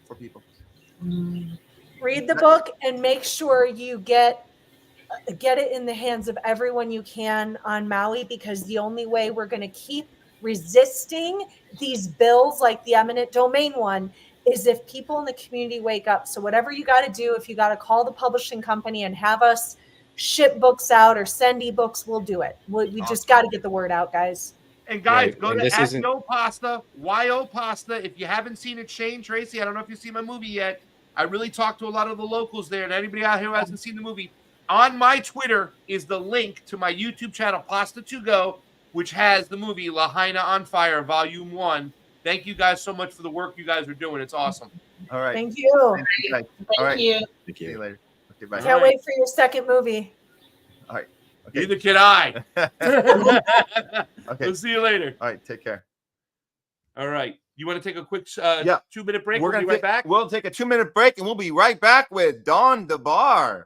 for people. Read the book and make sure you get it in the hands of everyone you can on Maui, because the only way we're going to keep resisting these bills like the eminent domain one is if people in the community wake up. So whatever you got to do, if you got to call the publishing company and have us ship books out or send ebooks, we'll do it. We just got to get the word out, guys. And guys, go to @YoPasta, YoPasta. If you haven't seen it, Shane, Tracy, I don't know if you've seen my movie yet. I really talked to a lot of the locals there, and anybody out here who hasn't seen the movie, on my Twitter is the link to my YouTube channel, Pasta To Go, which has the movie Lahaina on Fire, Volume 1. Thank you guys so much for the work you guys are doing. It's awesome. All right. Thank you. All right. Thank you. See you later. Okay, bye. Can't wait for your second movie. All right. Okay. Neither can I. Okay. We'll see you later. All right. Take care. All right. You want to take a quick 2-minute break? We'll be right back. We'll take a 2-minute break, and we'll be right back with Don DeBar.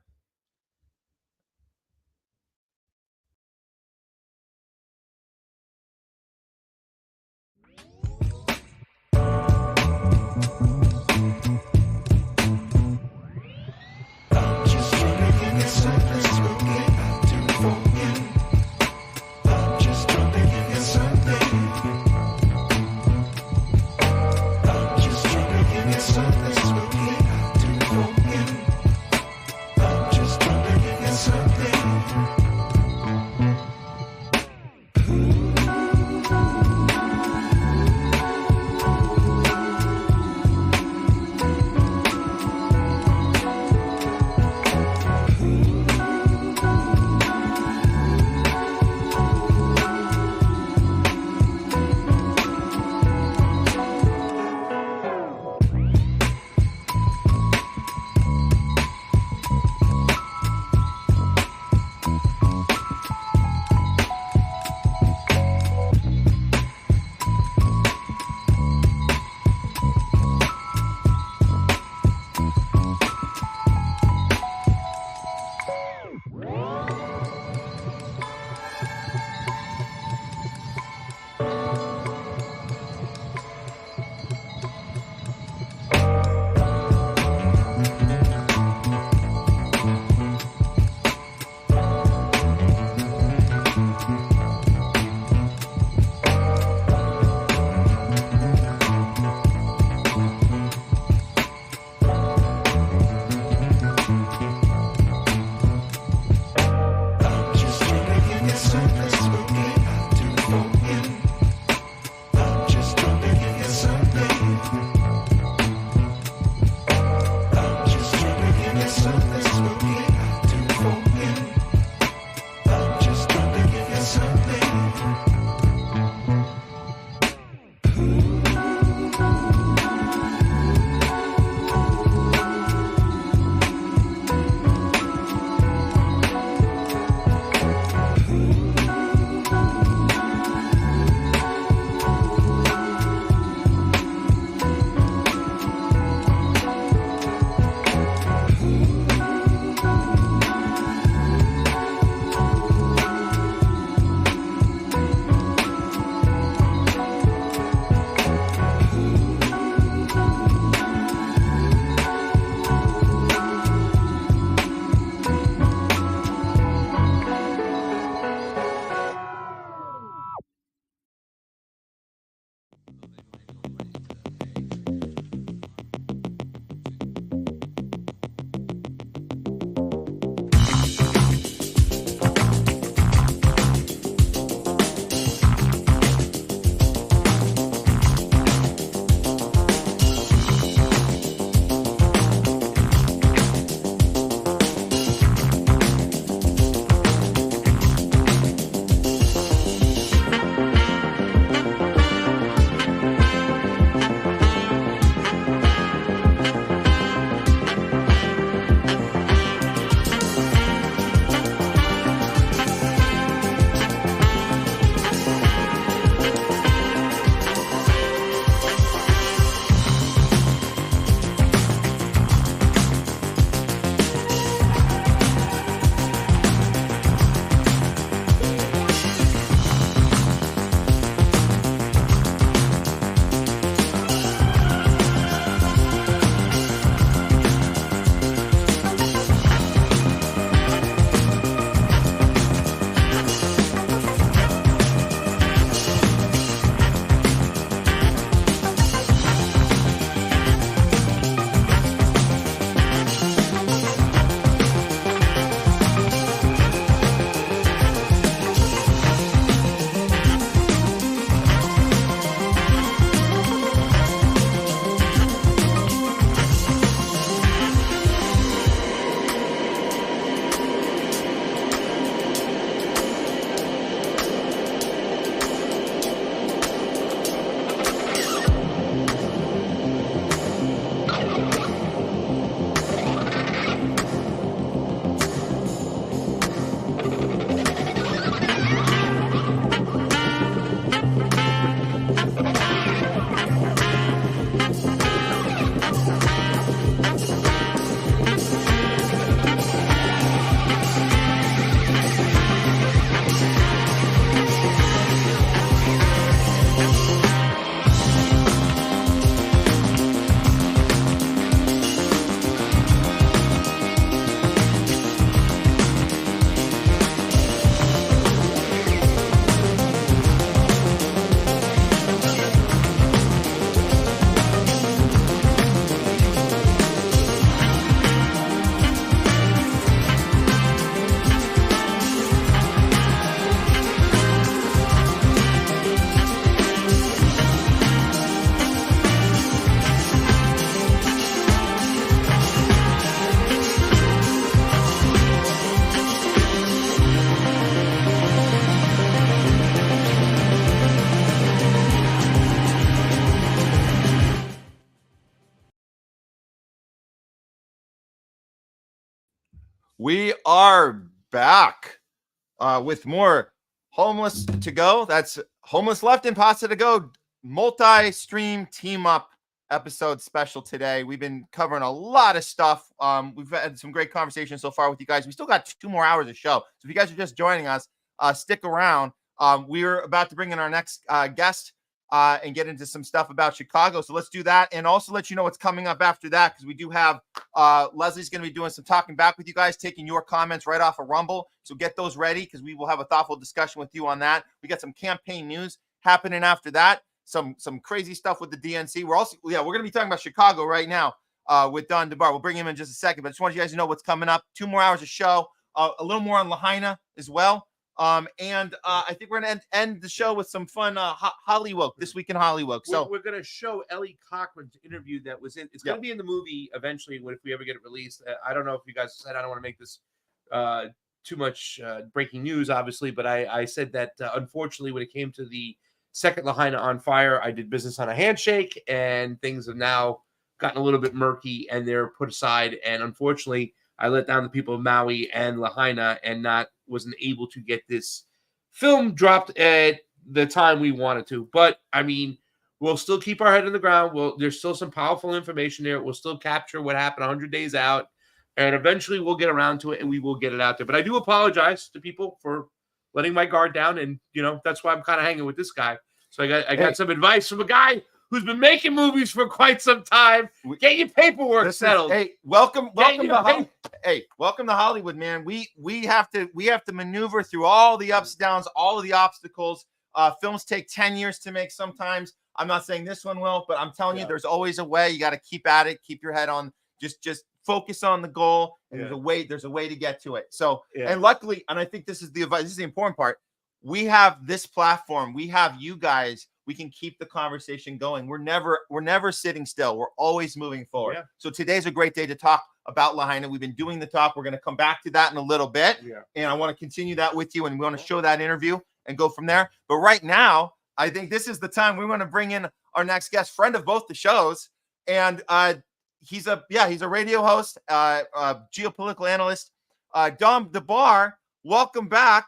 We are back with more Homeless to Go. That's Homeless Left and Pasta to Go multi-stream team up episode special today. We've been covering a lot of stuff. We've had some great conversations so far with you guys. We still got 2 more hours of show. So if you guys are just joining us, stick around. We're about to bring in our next guest and get into some stuff about Chicago. So let's do that. And also let you know what's coming up after that, because we do have Leslie's going to be doing some talking back with you guys, taking your comments right off of Rumble. So get those ready, because we will have a thoughtful discussion with you on that. We got some campaign news happening after that. Some crazy stuff with the DNC. We're going to be talking about Chicago right now with Don DeBar. We'll bring him in just a second, but I just want you guys to know what's coming up. 2 more hours of show, a little more on Lahaina as well. And I think we're going to end the show with some fun Hollywood, This Week in Hollywood. So we're going to show Ellie Cochran's interview that was in. It's going to be in the movie eventually if we ever get it released. I don't know if you guys said, I don't want to make this too much breaking news, obviously, but I said that unfortunately when it came to the second Lahaina on fire, I did business on a handshake, and things have now gotten a little bit murky and they're put aside. And unfortunately, I let down the people of Maui and Lahaina and wasn't able to get this film dropped at the time we wanted to. But I mean, we'll still keep our head in the ground. There's still some powerful information there. We'll still capture what happened 100 days out, and eventually we'll get around to it and we will get it out there. But I do apologize to people for letting my guard down, and that's why I'm kind of hanging with this guy. So I got some advice from a guy who's been making movies for quite some time. Get your paperwork settled. Welcome to Hollywood, man. We have to maneuver through all the ups and downs, all of the obstacles. Films take 10 years to make sometimes. I'm not saying this one will, but I'm telling you, there's always a way. You got to keep at it, keep your head on, just focus on the goal, and there's a way to get to it. So, and luckily, and I think this is the advice, this is the important part. We have this platform. We have you guys. We can keep the conversation going. We're never sitting still. We're always moving forward. Yeah. So today's a great day to talk about Lahaina. We've been doing the talk. We're going to come back to that in a little bit. Yeah. And I want to continue that with you, and we want to show that interview and go from there. But right now, I think this is the time we want to bring in our next guest, friend of both the shows. And he's a radio host, geopolitical analyst. Don DeBar, welcome back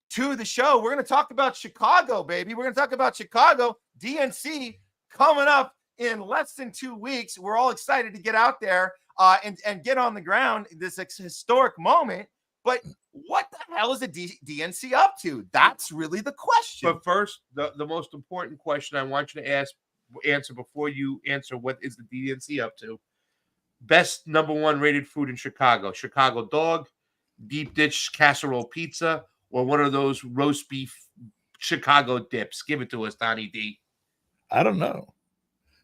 to the show. We're going to talk about Chicago, baby. We're going to talk about Chicago, DNC, coming up in less than 2 weeks. We're all excited to get out there and get on the ground, this historic moment. But what the hell is the DNC up to? That's really the question. But first, the most important question I want you to answer before you answer what is the DNC up to. Best #1 rated food in Chicago. Chicago dog, deep dish casserole pizza, or one of those roast beef Chicago dips. Give it to us, Donnie D. I don't know.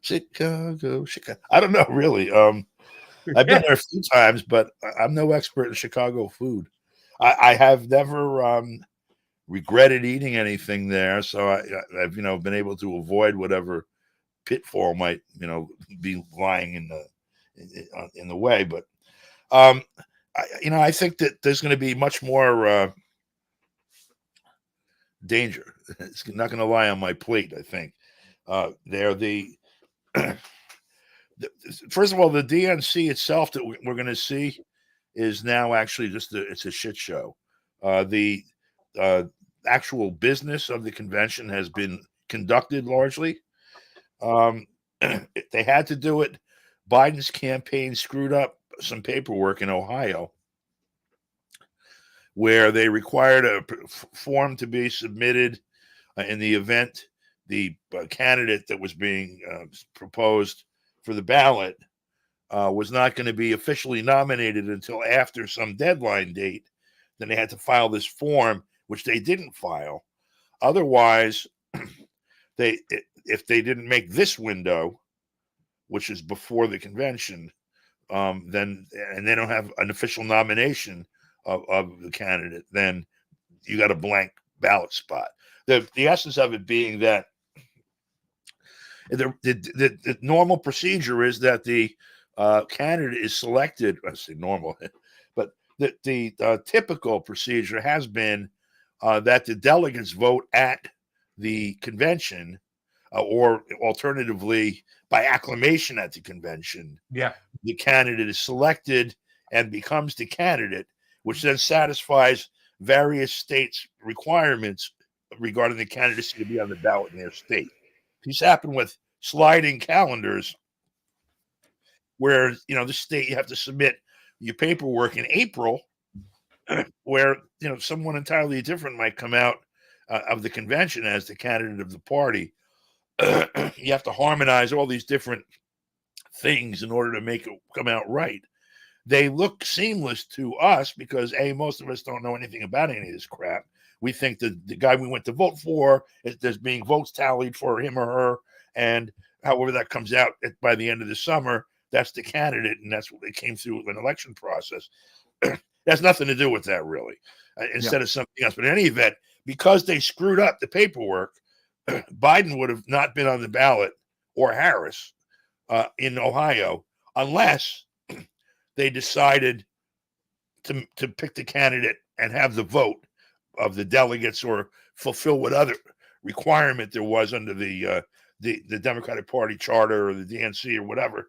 Chicago. I don't know, really. I've been there a few times, but I'm no expert in Chicago food. I have never regretted eating anything there, so I've been able to avoid whatever pitfall might be lying in the way. But I think that there's going to be much more danger. It's not going to lie on my plate, I think. First of all, the DNC itself that we're going to see is now actually it's a shit show. The actual business of the convention has been conducted largely. They had to do it. Biden's campaign screwed up some paperwork in Ohio, where they required a form to be submitted in the event the candidate that was being proposed for the ballot was not going to be officially nominated until after some deadline date. Then they had to file this form, which they didn't file. Otherwise, if they didn't make this window, which is before the convention, then they don't have an official nomination of the candidate, then you got a blank ballot spot. The essence of it being that the normal procedure is that the candidate is selected. I say normal, but the typical procedure has been that the delegates vote at the convention, or alternatively by acclamation at the convention. Yeah, the candidate is selected and becomes the candidate, which then satisfies various states' requirements regarding the candidacy to be on the ballot in their state. These happen with sliding calendars where, the state, you have to submit your paperwork in April, where, someone entirely different might come out of the convention as the candidate of the party. You have to harmonize all these different things in order to make it come out right. They look seamless to us because most of us don't know anything about any of this crap. We think that the guy we went to vote for, there's being votes tallied for him or her, and however that comes out by the end of the summer, that's the candidate, and that's what they came through with an election process. That's nothing to do with that, really, instead of something else. But in any event, because they screwed up the paperwork, Biden would have not been on the ballot, or Harris, in Ohio, unless they decided to pick the candidate and have the vote of the delegates or fulfill what other requirement there was under the Democratic Party charter or the DNC or whatever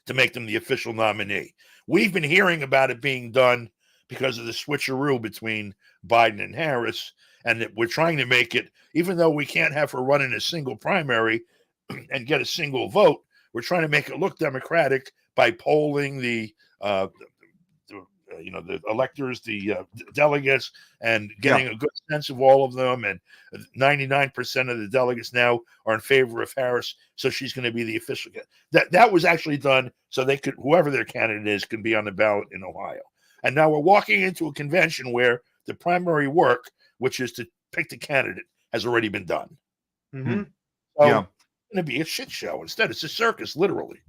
to make them the official nominee. We've been hearing about it being done because of the switcheroo between Biden and Harris, and that we're trying to make it, even though we can't have her run in a single primary and get a single vote, we're trying to make it look democratic by polling the electors, the delegates, and getting a good sense of all of them. And 99% of the delegates now are in favor of Harris, so she's going to be the official. That was actually done so they could, whoever their candidate is, can be on the ballot in Ohio. And now we're walking into a convention where the primary work, which is to pick the candidate, has already been done. Mm-hmm. So it's going to be a shit show. Instead, it's a circus, literally.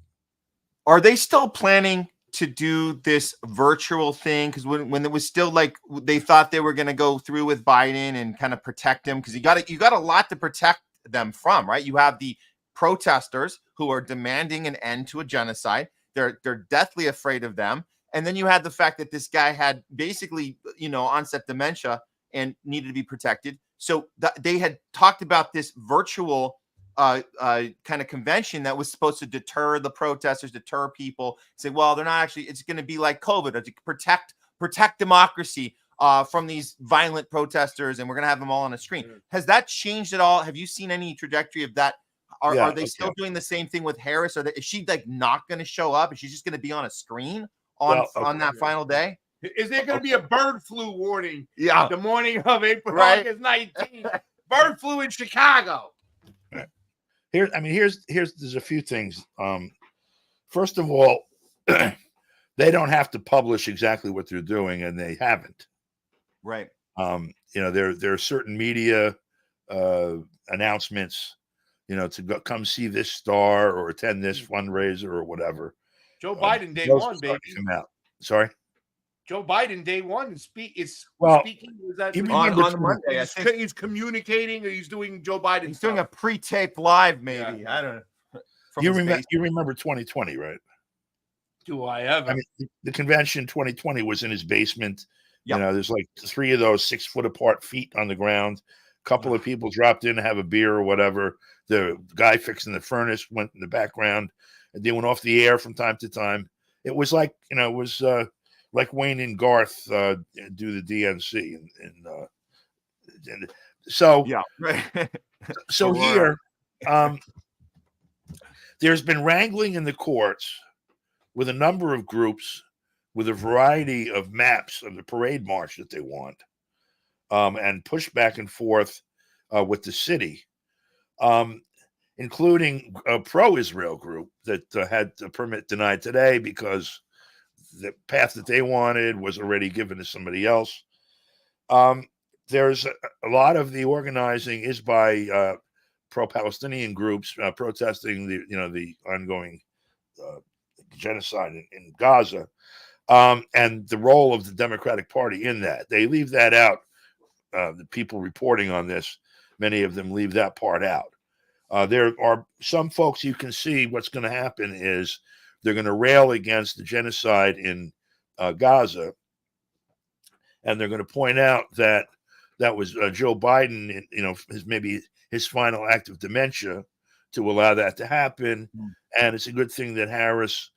Are they still planning to do this virtual thing? Because when it was still like they thought they were going to go through with Biden and kind of protect him, because you got a lot to protect them from, right? You have the protesters who are demanding an end to a genocide. They're deathly afraid of them. And then you had the fact that this guy had basically, onset dementia and needed to be protected. So they had talked about this virtual kind of convention that was supposed to deter the protesters, deter people. Say, well, they're not actually. It's going to be like COVID, to protect democracy from these violent protesters, and we're going to have them all on a screen. Has that changed at all? Have you seen any trajectory of that? Are they still doing the same thing with Harris? Is she like not going to show up? Is she just going to be on a screen on that final day? Is there going to be a bird flu warning? Yeah, the morning of August 19th. Bird flu in Chicago. There's a few things. First of all, they don't have to publish exactly what they're doing, and they haven't. Right. There are certain media announcements, to come see this star or attend this fundraiser or whatever. Joe Biden day one, baby. Come out. Sorry. Joe Biden day one is speaking. Is that on Monday? He's communicating, or he's doing Joe Biden. He's doing a pre-taped live, maybe. Yeah. I don't know. You remember 2020, right? Do I ever? The convention 2020 was in his basement. Yep. There's like 3 of those 6 foot apart feet on the ground. A couple of people dropped in to have a beer or whatever. The guy fixing the furnace went in the background, and they went off the air from time to time. It was like, like Wayne and Garth do the DNC, and so so here, there's been wrangling in the courts with a number of groups with a variety of maps of the parade march that they want, and push back and forth with the city, including a pro-Israel group that had the permit denied today because the path that they wanted was already given to somebody else. There's a lot of the organizing is by pro-Palestinian groups protesting the ongoing genocide in Gaza, and the role of the Democratic Party in that. They leave that out. The people reporting on this, many of them leave that part out. There are some folks, you can see what's going to happen is they're going to rail against the genocide in Gaza, and they're going to point out that was Joe Biden, maybe his final act of dementia to allow that to happen. And it's a good thing that Harris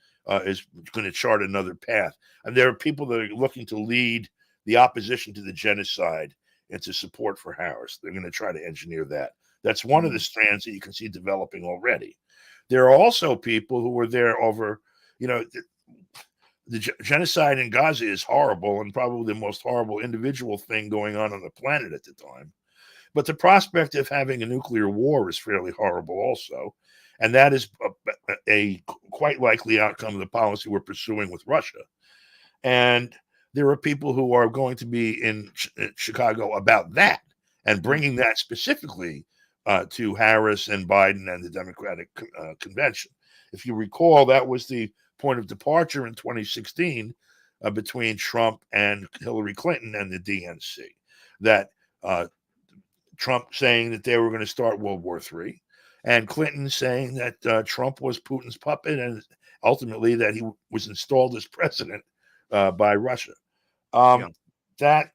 is going to chart another path. And there are people that are looking to lead the opposition to the genocide into support for Harris. They're going to try to engineer that. That's one of the strands that you can see developing already. There are also people who were there over, the genocide in Gaza is horrible and probably the most horrible individual thing going on the planet at the time. But the prospect of having a nuclear war is fairly horrible also. And that is a quite likely outcome of the policy we're pursuing with Russia. And there are people who are going to be in Chicago about that and bringing that specifically to Harris and Biden and the Democratic convention. If you recall, that was the point of departure in 2016 between Trump and Hillary Clinton and the DNC. That Trump saying that they were going to start World War III, and Clinton saying that Trump was Putin's puppet, and ultimately that he was installed as president by Russia. That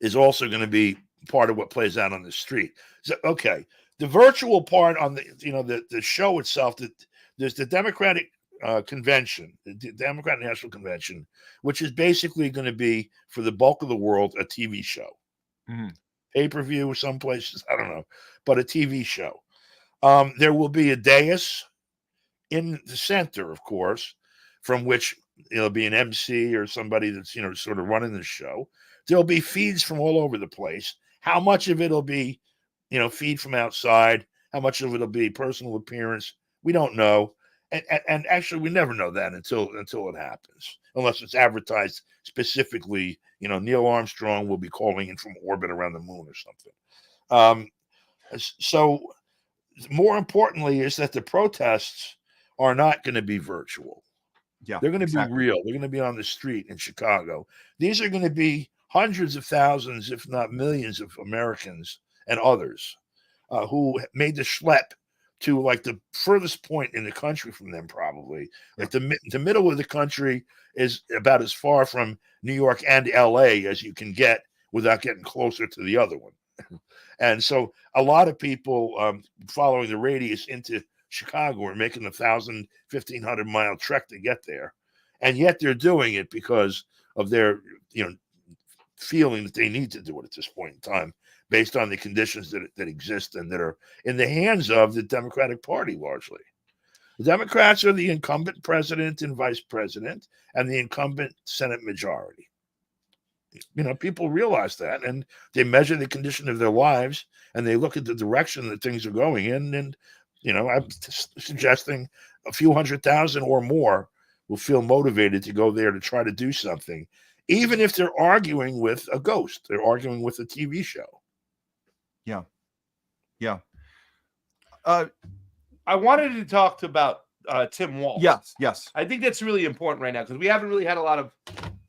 is also going to be part of what plays out on the street. So, okay, the virtual part on the show itself, that there's the Democratic convention, the Democratic National Convention, which is basically going to be for the bulk of the world a TV show. Pay-per-view some places, I don't know, but a TV show. There will be a dais in the center, of course, from which it'll be an MC or somebody that's sort of running the show. There'll be feeds from all over the place. How much of it'll be feed from outside, how much of it'll be personal appearance, we don't know. And actually, we never know that until it happens, unless it's advertised specifically. Neil Armstrong will be calling in from orbit around the moon or something. So, more importantly, is that the protests are not going to be virtual. Yeah, they're going to be real. They're going to be on the street in Chicago. These are going to be hundreds of thousands, if not millions, of Americans and others who made the schlep to like the furthest point in the country from them, probably. Like the middle of the country is about as far from New York and LA as you can get without getting closer to the other one. And so a lot of people following the radius into Chicago are making 1,000, 1,500 mile trek to get there. And yet they're doing it because of their, feeling that they need to do it at this point in time, based on the conditions that exist and that are in the hands of the Democratic Party largely. The Democrats are the incumbent president and vice president and the incumbent Senate majority. People realize that, and they measure the condition of their lives, and they look at the direction that things are going in. And, I'm suggesting a few 100,000 or more will feel motivated to go there to try to do something, even if they're arguing with a ghost. They're arguing with a TV show. Yeah. I wanted to talk about Tim Walz. Yes. I think that's really important right now because we haven't really had a lot of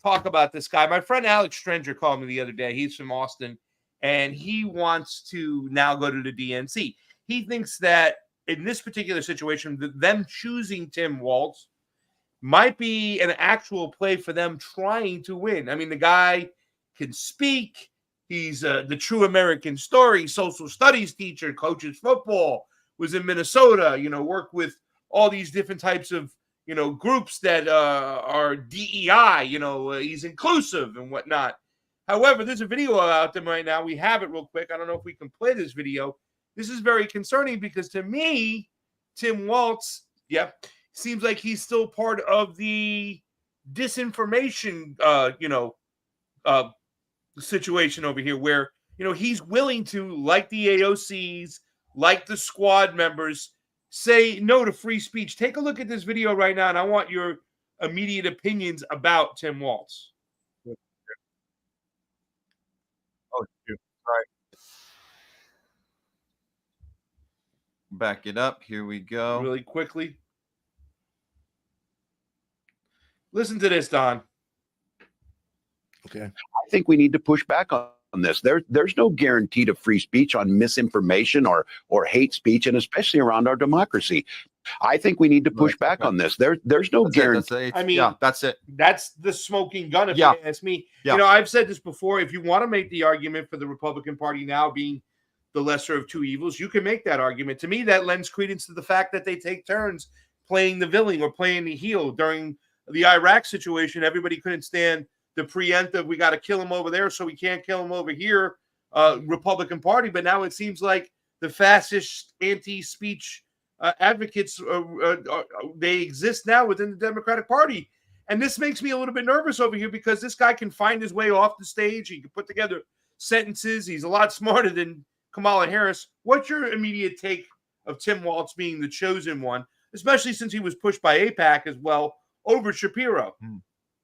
talk about this guy. My friend Alex Strenger called me the other day. He's from Austin, and he wants to now go to the DNC. He thinks that in this particular situation, them choosing Tim Walz might be an actual play for them trying to win. I mean, the guy can speak. He's the true American story, social studies teacher, coaches football, was in Minnesota, worked with all these different types of, groups that are DEI, he's inclusive and whatnot. However, there's a video out there right now. We have it real quick. I don't know if we can play this video. This is very concerning because to me, Tim Walz, seems like he's still part of the disinformation, situation over here where, he's willing to, like the AOCs, like the squad members, say no to free speech. Take a look at this video right now, and I want your immediate opinions about Tim Walz. Oh, sorry. Back it up. Here we go. Really quickly. Listen to this, Don. Okay. I think we need to push back on this. There's no guarantee to free speech on misinformation or hate speech, and especially around our democracy. I think we need to push back on this. There's no guarantee. That's it. That's the smoking gun, if you ask me. I've said this before. If you want to make the argument for the Republican Party now being the lesser of two evils, you can make that argument. To me, that lends credence to the fact that they take turns playing the villain or playing the heel during the Iraq situation. Everybody couldn't stand the preemptive, we got to kill him over there so we can't kill him over here, Republican Party. But now it seems like the fascist anti-speech advocates, they exist now within the Democratic Party. And this makes me a little bit nervous over here because this guy can find his way off the stage. He can put together sentences. He's a lot smarter than Kamala Harris. What's your immediate take of Tim Walz being the chosen one, especially since he was pushed by AIPAC as well over Shapiro?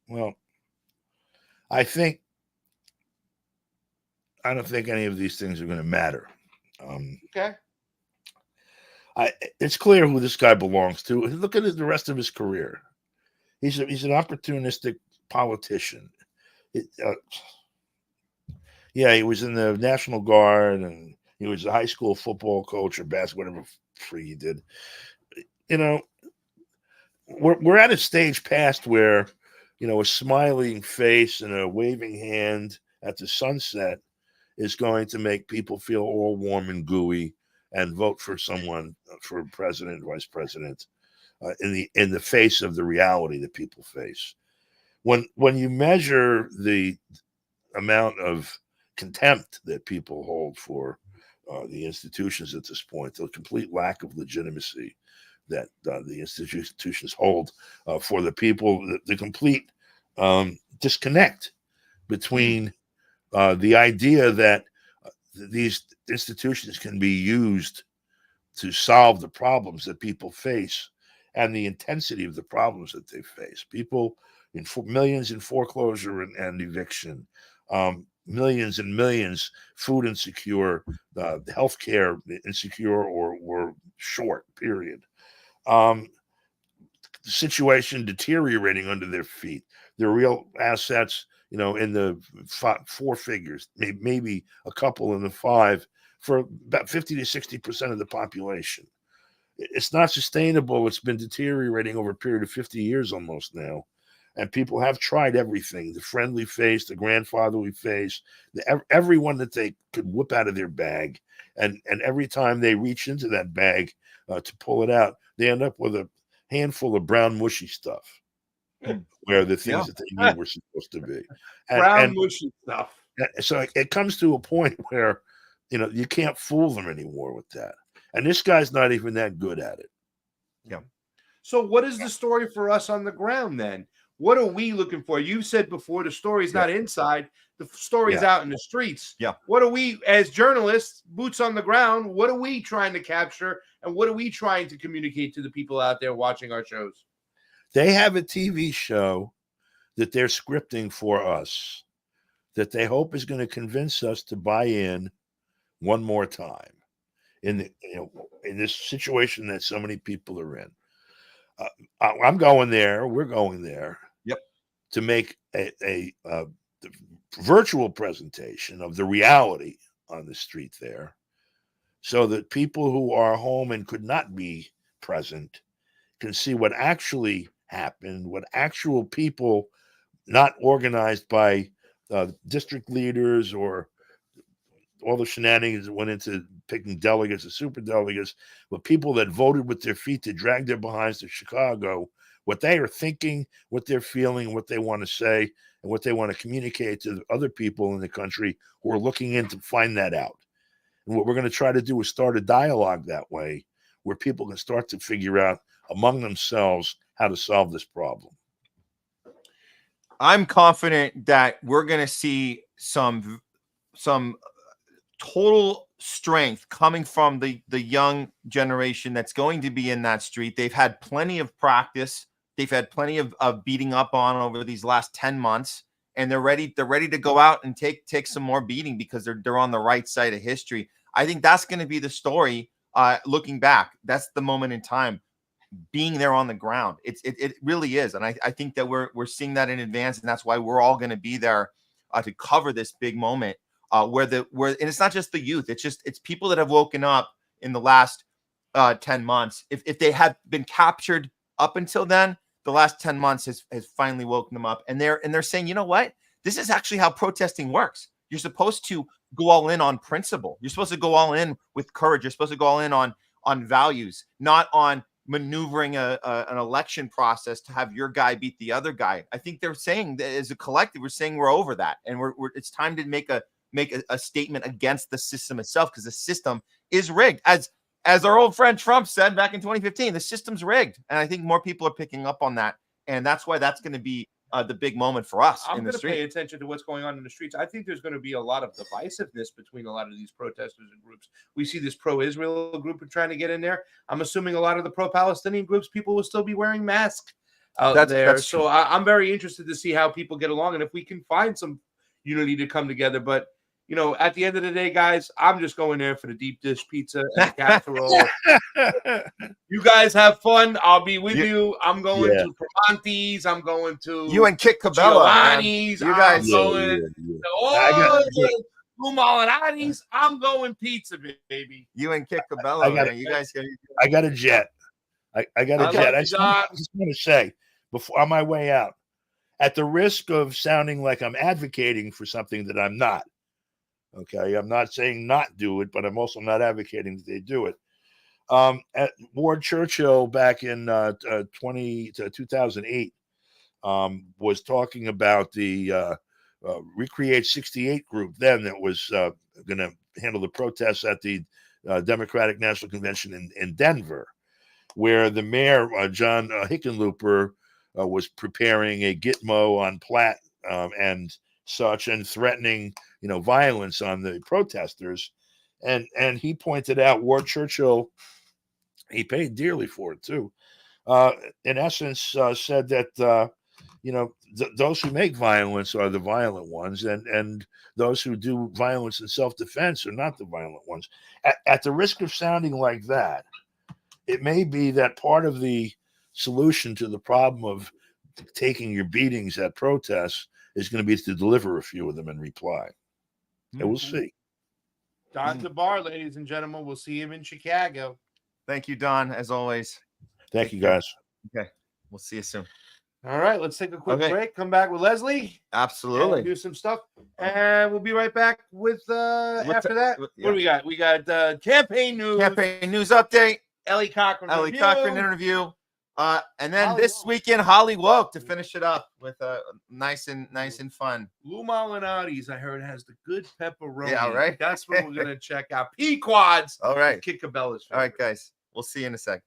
Well, I don't think any of these things are going to matter. Okay. It's clear who this guy belongs to. Look at the rest of his career. He's an opportunistic politician. Yeah, he was in the National Guard, and he was a high school football coach or basketball, whatever free he did. You know, we're at a stage past where, you know, a smiling face and a waving hand at the sunset is going to make people feel all warm and gooey and vote for someone for president, vice president, in the face of the reality that people face. When you measure the amount of contempt that people hold for the institutions at this point, the complete lack of legitimacy that the institutions hold for the people, the complete disconnect between the idea that these institutions can be used to solve the problems that people face and the intensity of the problems that they face. People millions in foreclosure and eviction, millions and millions food insecure, healthcare insecure or short, period. The situation deteriorating under their feet. Their real assets, you know, in the four figures, maybe a couple in the five, for about 50 to 60% of the population. It's not sustainable. It's been deteriorating over a period of 50 years almost now. And people have tried everything, the friendly face, the grandfatherly face, everyone that they could whip out of their bag. And every time they reach into that bag to pull it out, they end up with a handful of brown, mushy stuff where the things that they need were supposed to be. Brown, mushy stuff. So it comes to a point where, you know, you can't fool them anymore with that. And this guy's not even that good at it. Yeah. So what is the story for us on the ground then? What are we looking for? You said before the story's not inside, the story's out in the streets. Yeah. What are we, as journalists, boots on the ground, what are we trying to capture and what are we trying to communicate to the people out there watching our shows? They have a TV show that they're scripting for us that they hope is going to convince us to buy in one more time in this situation that so many people are in. I'm going there. We're going there. Yep. To make a virtual presentation of the reality on the street there, so that people who are home and could not be present can see what actually happened, what actual people, not organized by district leaders or all the shenanigans that went into picking delegates and super delegates, but people that voted with their feet to drag their behinds to Chicago, what they are thinking, what they're feeling, what they want to say, and what they want to communicate to other people in the country who are looking in to find that out. And what we're going to try to do is start a dialogue that way where people can start to figure out among themselves how to solve this problem. I'm confident that we're going to see some total strength coming from the young generation that's going to be in that street. They've had plenty of practice. They've had plenty of beating up on over these last 10 months, and they're ready to go out and take some more beating because they're on the right side of history. I think that's going to be the story looking back. That's the moment in time, being there on the ground. It really is. And I think that we're seeing that in advance, and that's why we're all going to be there to cover this big moment. Where and it's not just the youth, it's people that have woken up in the last 10 months. If they had been captured up until then, the last 10 months has finally woken them up, and they're saying, you know what, this is actually how protesting works. You're supposed to go all in on principle. You're supposed to go all in with courage. You're supposed to go all in on values, not on maneuvering an election process to have your guy beat the other guy. I think they're saying that as a collective, we're saying we're over that, and it's time to make a statement against the system itself, because the system is rigged. As our old friend Trump said back in 2015, the system's rigged, and I think more people are picking up on that, and that's why that's going to be the big moment for us. I'm going to pay attention to what's going on in the streets. I think there's going to be a lot of divisiveness between a lot of these protesters and groups. We see this pro-Israel group trying to get in there. I'm assuming a lot of the pro-Palestinian groups, people will still be wearing masks out there. So I'm very interested to see how people get along and if we can find some unity to come together. But you know, at the end of the day, guys, I'm just going there for the deep dish pizza and the casserole. You guys have fun. I'll be with you. I'm going to Primanti's. I'm going to you and Kit Cabela. Giovanni's. You guys I'm going to all the Lou Molinati's. I'm going pizza, baby. You and Kit Cabela. You guys got. I got a jet. I got a jet. I just want to say before on my way out, at the risk of sounding like I'm advocating for something that I'm not. Okay, I'm not saying not do it, but I'm also not advocating that they do it. At Ward Churchill back in 2008 was talking about the Recreate 68 group then that was going to handle the protests at the Democratic National Convention in Denver, where the mayor, John Hickenlooper, was preparing a gitmo on Platt and such, and threatening, violence on the protesters. And he pointed out Ward Churchill, he paid dearly for it too. In essence, said that, those who make violence are the violent ones, and those who do violence in self-defense are not the violent ones. At the risk of sounding like that, it may be that part of the solution to the problem of taking your beatings at protests is going to be to deliver a few of them in reply. And we'll see. Don DeBar, ladies and gentlemen, we'll see him in Chicago. Thank you, Don, as always. Thank you, guys. Okay. We'll see you soon. All right, let's take a quick break. Come back with Leslie. Absolutely. Do some stuff. And we'll be right back with after that. What do we got? We got campaign news. Campaign news update. Ellie Cochran interview. And then this weekend, Holly Woke to finish it up with nice and fun. Lou Molinati's, I heard, has the good pepperoni. Yeah, right. That's what we're gonna check out. Pequods. All right. Kit Cabela's. All right, guys. We'll see you in a sec.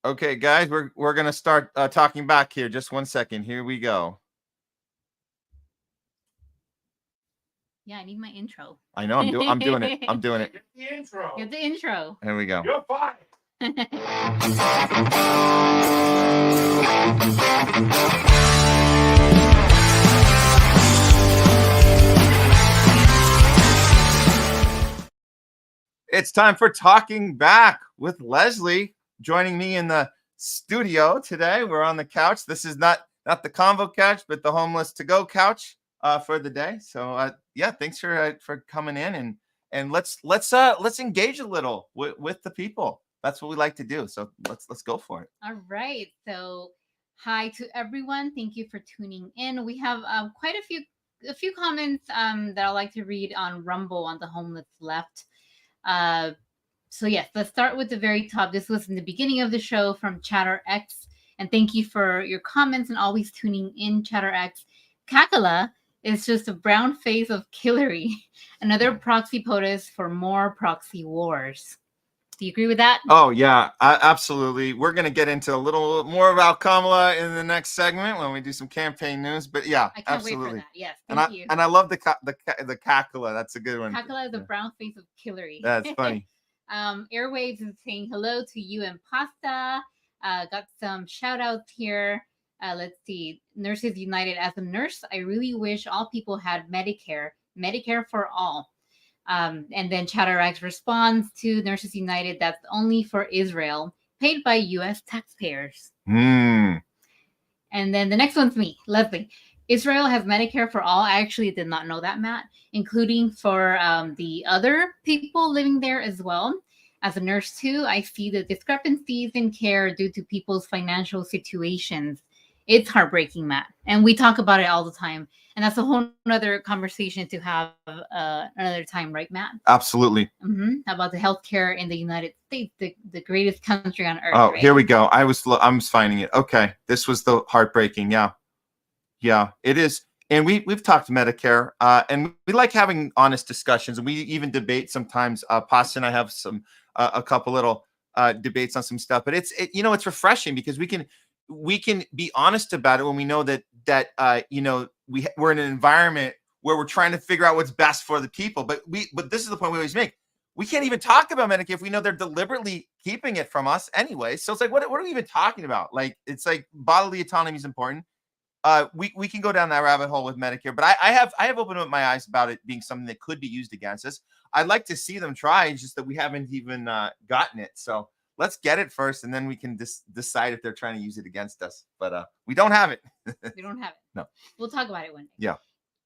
Okay, guys, we're gonna start talking back here. Just 1 second. Here we go. Yeah, I need my intro. I know. I'm doing it. I'm doing it. Get the intro. Get the intro. Here we go. You're fine. It's time for Talking Back with Leslie joining me in the studio today. We're on the couch. This is not the convo couch, but the homeless to go couch for the day. So yeah, thanks for coming in and let's engage a little with the people. That's what we like to do. So let's go for it. All right. So hi to everyone. Thank you for tuning in. We have quite a few comments that I'd like to read on Rumble on the homeless left. So yes, let's start with the very top. This was in the beginning of the show from ChatterX, and thank you for your comments and always tuning in, ChatterX. Kakala is just a brown face of Killary, another proxy POTUS for more proxy wars. Do you agree with that? Oh yeah, absolutely. We're gonna get into a little more about Kamala in the next segment when we do some campaign news. But yeah, I can't absolutely. wait for that. Yes, thank you. And I love the Kakala. That's a good one. Kakala is the brown face of Killary. That's funny. Airwaves is saying hello to you and Pasta. Got some shout outs here. Let's see. Nurses United. As a nurse, I really wish all people had Medicare for all. And then ChatterX responds to Nurses United, that's only for Israel, paid by U.S. taxpayers. And then the next one's me, Leslie. Israel has Medicare for all. I actually did not know that, Matt, including for the other people living there as well. As a nurse, too, I see the discrepancies in care due to people's financial situations. It's heartbreaking, Matt. And we talk about it all the time. And that's a whole other conversation to have another time, right, Matt? Absolutely. About the healthcare in the United States, the greatest country on earth. Oh, right? Here we go. I'm finding it. Okay, this was the heartbreaking. Yeah, it is. And we've talked Medicare, and we like having honest discussions, and we even debate sometimes. Pasta and I have a couple little debates on some stuff, but it's refreshing because we can be honest about it when we know that we're in an environment where we're trying to figure out what's best for the people. But this is the point we always make. We can't even talk about Medicare if we know they're deliberately keeping it from us anyway. So it's like, what are we even talking about? Like, it's like bodily autonomy is important. We can go down that rabbit hole with Medicare, but I have opened up my eyes about it being something that could be used against us. I'd like to see them try. It's just that we haven't even gotten it. So let's get it first, and then we can decide if they're trying to use it against us. But we don't have it. We don't have it. No. We'll talk about it one day. Yeah.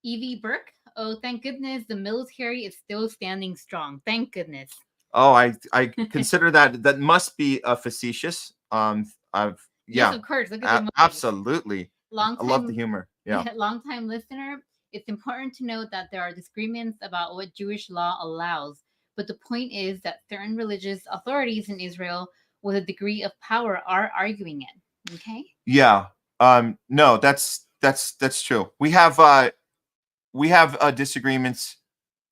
Evie Burke. Oh, thank goodness the military is still standing strong. Thank goodness. Oh, I consider that must be facetious. Yes, of course. Look at the absolutely. I love the humor. Yeah. Long-time listener. It's important to note that there are disagreements about what Jewish law allows. But the point is that certain religious authorities in Israel with a degree of power are arguing it. Okay. Yeah. No, that's true. We have disagreements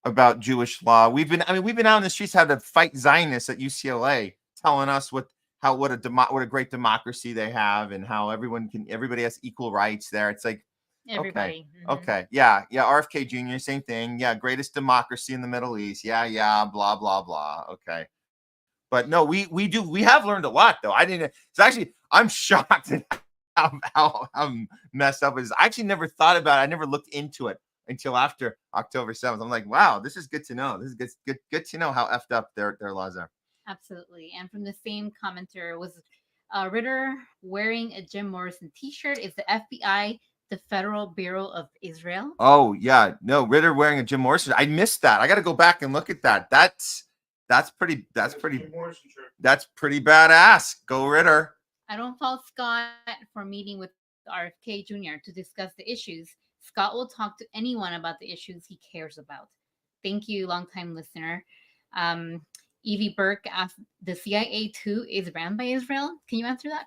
about Jewish law. We've been out in the streets had to fight Zionists at UCLA, telling us what a great democracy they have and how everybody has equal rights there. It's like, everybody. Okay. Yeah. RFK Jr., same thing. Yeah. Greatest democracy in the Middle East. Yeah. Blah, blah, blah. Okay. But no, we have learned a lot though. I'm shocked at how messed up it is. I actually never thought about it. I never looked into it until after October 7th. I'm like, wow, this is good to know. This is good to know how effed up their laws are. Absolutely. And from the same commenter was Ritter wearing a Jim Morrison t-shirt. Is the FBI the Federal Bureau of Israel? Oh yeah, no, Ritter wearing a Jim Morrison. I missed that. I got to go back and look at that. That's pretty badass. Go Ritter. I don't fault Scott for meeting with RFK Jr. to discuss the issues. Scott will talk to anyone about the issues he cares about. Thank you, longtime listener. Evie Burke asked, the CIA too is ran by Israel. Can you answer that?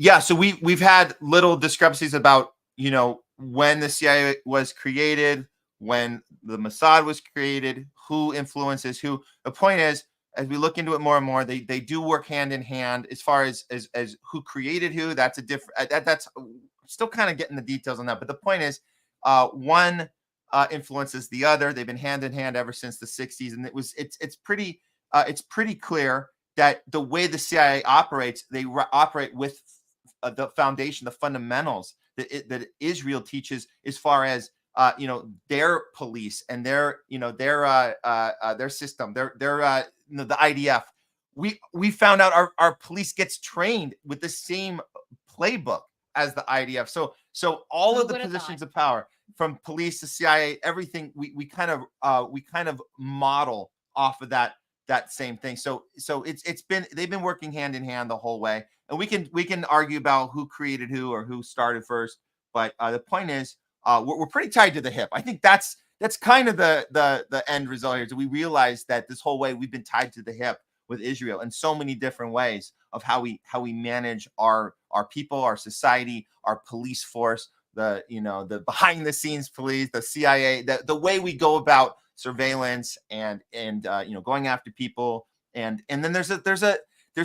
Yeah, so we've had little discrepancies about, when the CIA was created, when the Mossad was created, who influences who. The point is, as we look into it more and more, they do work hand in hand. As far as who created who, that's a different. That's still kind of getting the details on that. But the point is, one influences the other. They've been hand in hand ever since the 60s, and it's pretty clear that the way the CIA operates, they operate with the foundation, the fundamentals that Israel teaches as far as their police and their system, their the IDF. We found out our police gets trained with the same playbook as the IDF. So all of the positions of power, from police to CIA, everything we kind of model off of that same thing. So they've been working hand in hand the whole way. And we can argue about who created who or who started first, but the point is we're pretty tied to the hip. I think that's kind of the end result here. So we realize that this whole way we've been tied to the hip with Israel in so many different ways of how we manage our people, our society, our police force, the behind the scenes police, the CIA, the way we go about surveillance and going after people, and then there's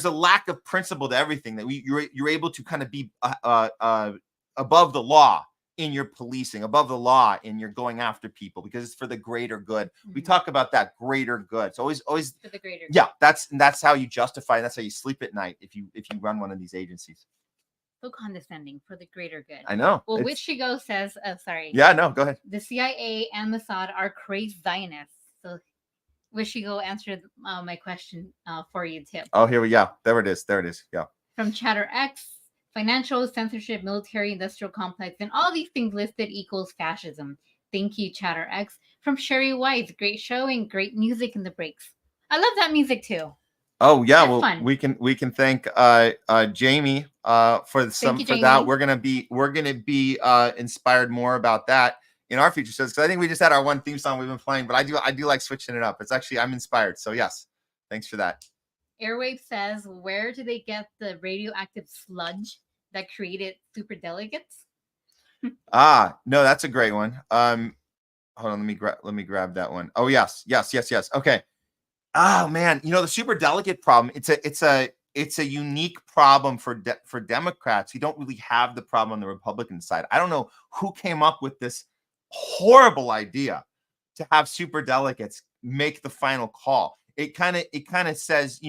a lack of principle to everything, that you're able to kind of be above the law in your policing, above the law in your going after people, because it's for the greater good. We talk about that greater good. It's always for the greater good. Yeah, that's how you justify, that's how you sleep at night if you run one of these agencies. So condescending, for the greater good. I know. Well, Wichigo says, sorry. Yeah, no, go ahead. The CIA and Mossad are crazed Zionists. So Wichigo answered my question for you, Tip. Oh, here we go. There it is. Yeah. From Chatter X, financial censorship, military industrial complex, and all these things listed equals fascism. Thank you, Chatter X. From Sherry Wise, great show and great music in the breaks. I love that music too. Oh yeah, That's well fun. we can thank Jamie for Jamie. that. We're gonna be inspired more about that in our future shows, because I think we just had our one theme song we've been playing, but I do like switching it up. It's actually, I'm inspired. So yes, thanks for that. Airwave says, where do they get the radioactive sludge that created super delegates? No, that's a great one. Hold on, let me grab that one. Oh yes. Okay. Oh man, the super delegate problem. It's a unique problem for Democrats. You don't really have the problem on the Republican side. I don't know who came up with this horrible idea to have super delegates make the final call. It kind of says,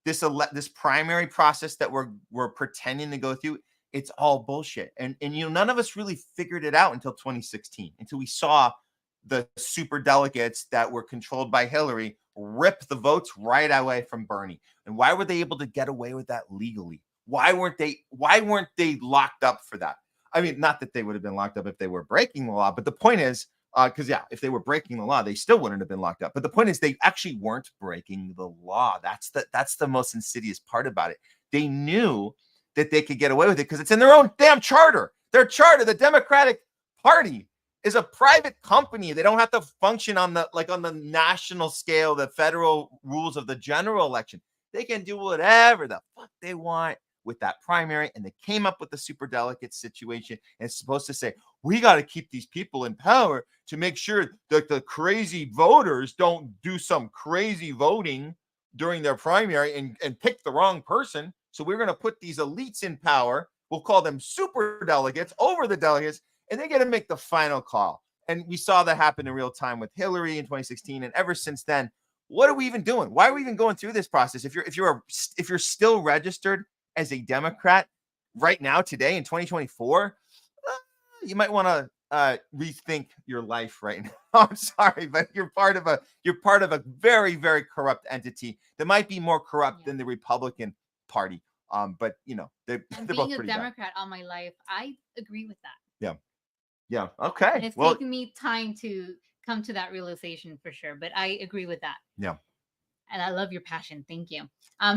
this primary process that we're pretending to go through, it's all bullshit. And none of us really figured it out until 2016, until we saw the super delegates that were controlled by Hillary rip the votes right away from Bernie. And why were they able to get away with that legally? Why weren't they locked up for that? I mean, not that they would have been locked up if they were breaking the law, but the point is, if they were breaking the law, they still wouldn't have been locked up. But the point is, they actually weren't breaking the law. That's the most insidious part about it. They knew that they could get away with it because it's in their own damn charter. Their charter, the Democratic Party, is a private company. They don't have to function on the national scale, the federal rules of the general election. They can do whatever the fuck they want with that primary, and they came up with the super delegate situation. And it's supposed to say, we got to keep these people in power to make sure that the crazy voters don't do some crazy voting during their primary and pick the wrong person. So we're going to put these elites in power. We'll call them super delegates over the delegates, and they get to make the final call. And we saw that happen in real time with Hillary in 2016. And ever since then, what are we even doing? Why are we even going through this process? If you're still registered as a Democrat right now, today in 2024, you might want to rethink your life right now. I'm sorry, but you're part of a very, very corrupt entity that might be more corrupt than the Republican Party. But they're both being a pretty Democrat bad. all my life, I agree with that. Yeah. Okay. And it's taken me time to come to that realization for sure, but I agree with that. Yeah. And I love your passion. Thank you.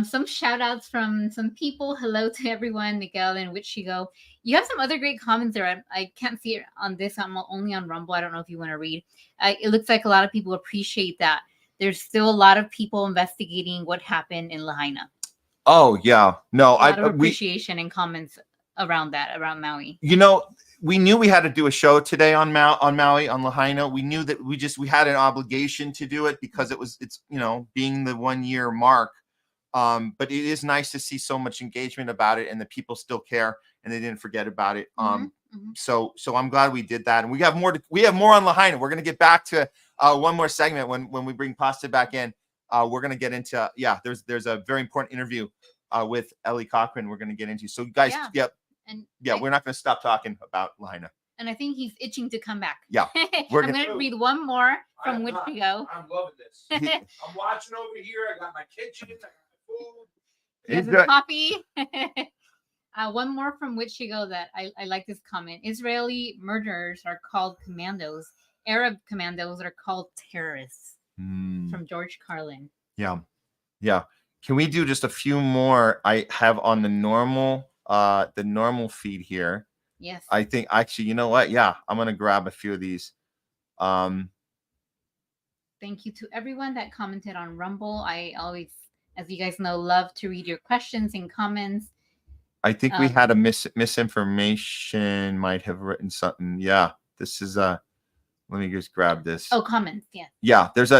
Some shout outs from some people. Hello to everyone, Miguel and Wichigo. You have some other great comments there. I can't see it on this. I'm only on Rumble. I don't know if you want to read. It looks like a lot of people appreciate that. There's still a lot of people investigating what happened in Lahaina. Oh yeah. No, a lot of appreciation and comments around Maui. We knew we had to do a show today on Maui, on Lahaina. We knew that we had an obligation to do it because it's being the 1 year mark. But it is nice to see so much engagement about it, and the people still care and they didn't forget about it. So I'm glad we did that, and we have more on Lahaina. We're gonna get back to one more segment when we bring Pasta back in. We're gonna get into there's a very important interview with Ellie Cochran. We're gonna get into. So guys, we're not gonna stop talking about Lahaina. And I think he's itching to come back. Yeah, I'm gonna read one more from Wichigo. I'm loving this. I'm watching over here. I got my kitchen. I got my food. He has his coffee. One more from Wichigo that I like this comment. Israeli murderers are called commandos. Arab commandos are called terrorists. From George Carlin. Yeah. Can we do just a few more? I have on the normal feed here. Yes. I think actually, you know what? Yeah, I'm gonna grab a few of these. Thank you to everyone that commented on Rumble. I always, as you guys know, love to read your questions and comments. I think we had a misinformation. Might have written something. Yeah, this is let me just grab this. Oh, comments. Yeah. Yeah, there's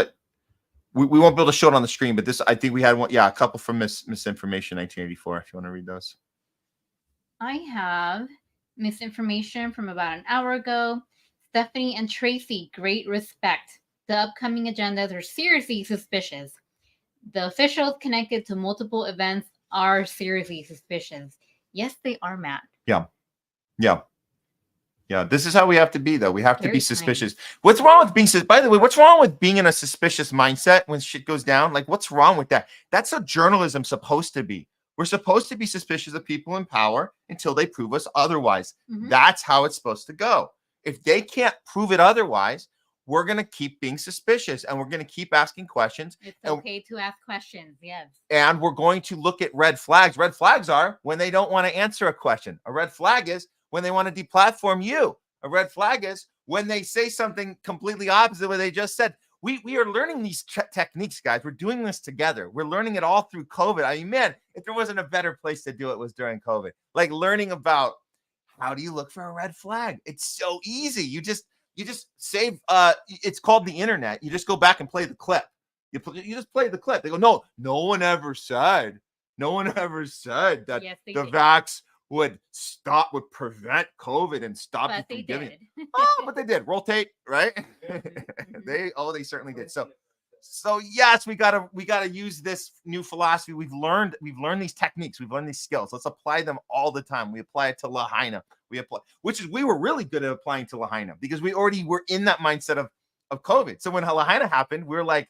we won't be able to show it on the screen, but this I think we had one. Yeah, a couple from misinformation 1984. If you want to read those. I have misinformation from about an hour ago. Stephanie and Tracy, great respect. The upcoming agendas are seriously suspicious. The officials connected to multiple events are seriously suspicious. Yes, they are, Matt. Yeah, this is how we have to be, though. We have to be suspicious. What's wrong with being, by the way, what's wrong with being in a suspicious mindset when shit goes down? Like, what's wrong with that? That's how journalism's supposed to be. We're supposed to be suspicious of people in power until they prove us otherwise. That's how it's supposed to go. If they can't prove it otherwise, we're going to keep being suspicious and we're going to keep asking questions. It's okay to ask questions, yes. And we're going to look at red flags. Red flags are when they don't want to answer a question. A red flag is when they want to deplatform you. A red flag is when they say something completely opposite of what they just said. We are learning these techniques, guys. We're doing this together. We're learning it all through COVID. I mean, man, if there wasn't a better place to do it, was during COVID. Like learning about how do you look for a red flag? It's so easy. You just save. It's called the internet. You just go back and play the clip. You just play the clip. They go, no one ever said that the vax would prevent COVID and stop you from giving it. Oh, but they did. Roll tape, right? They certainly did. So yes, we gotta use this new philosophy. We've learned these techniques, we've learned these skills. Let's apply them all the time. We apply it to Lahaina. We were really good at applying to Lahaina because we already were in that mindset of COVID. So when Lahaina happened, we were like,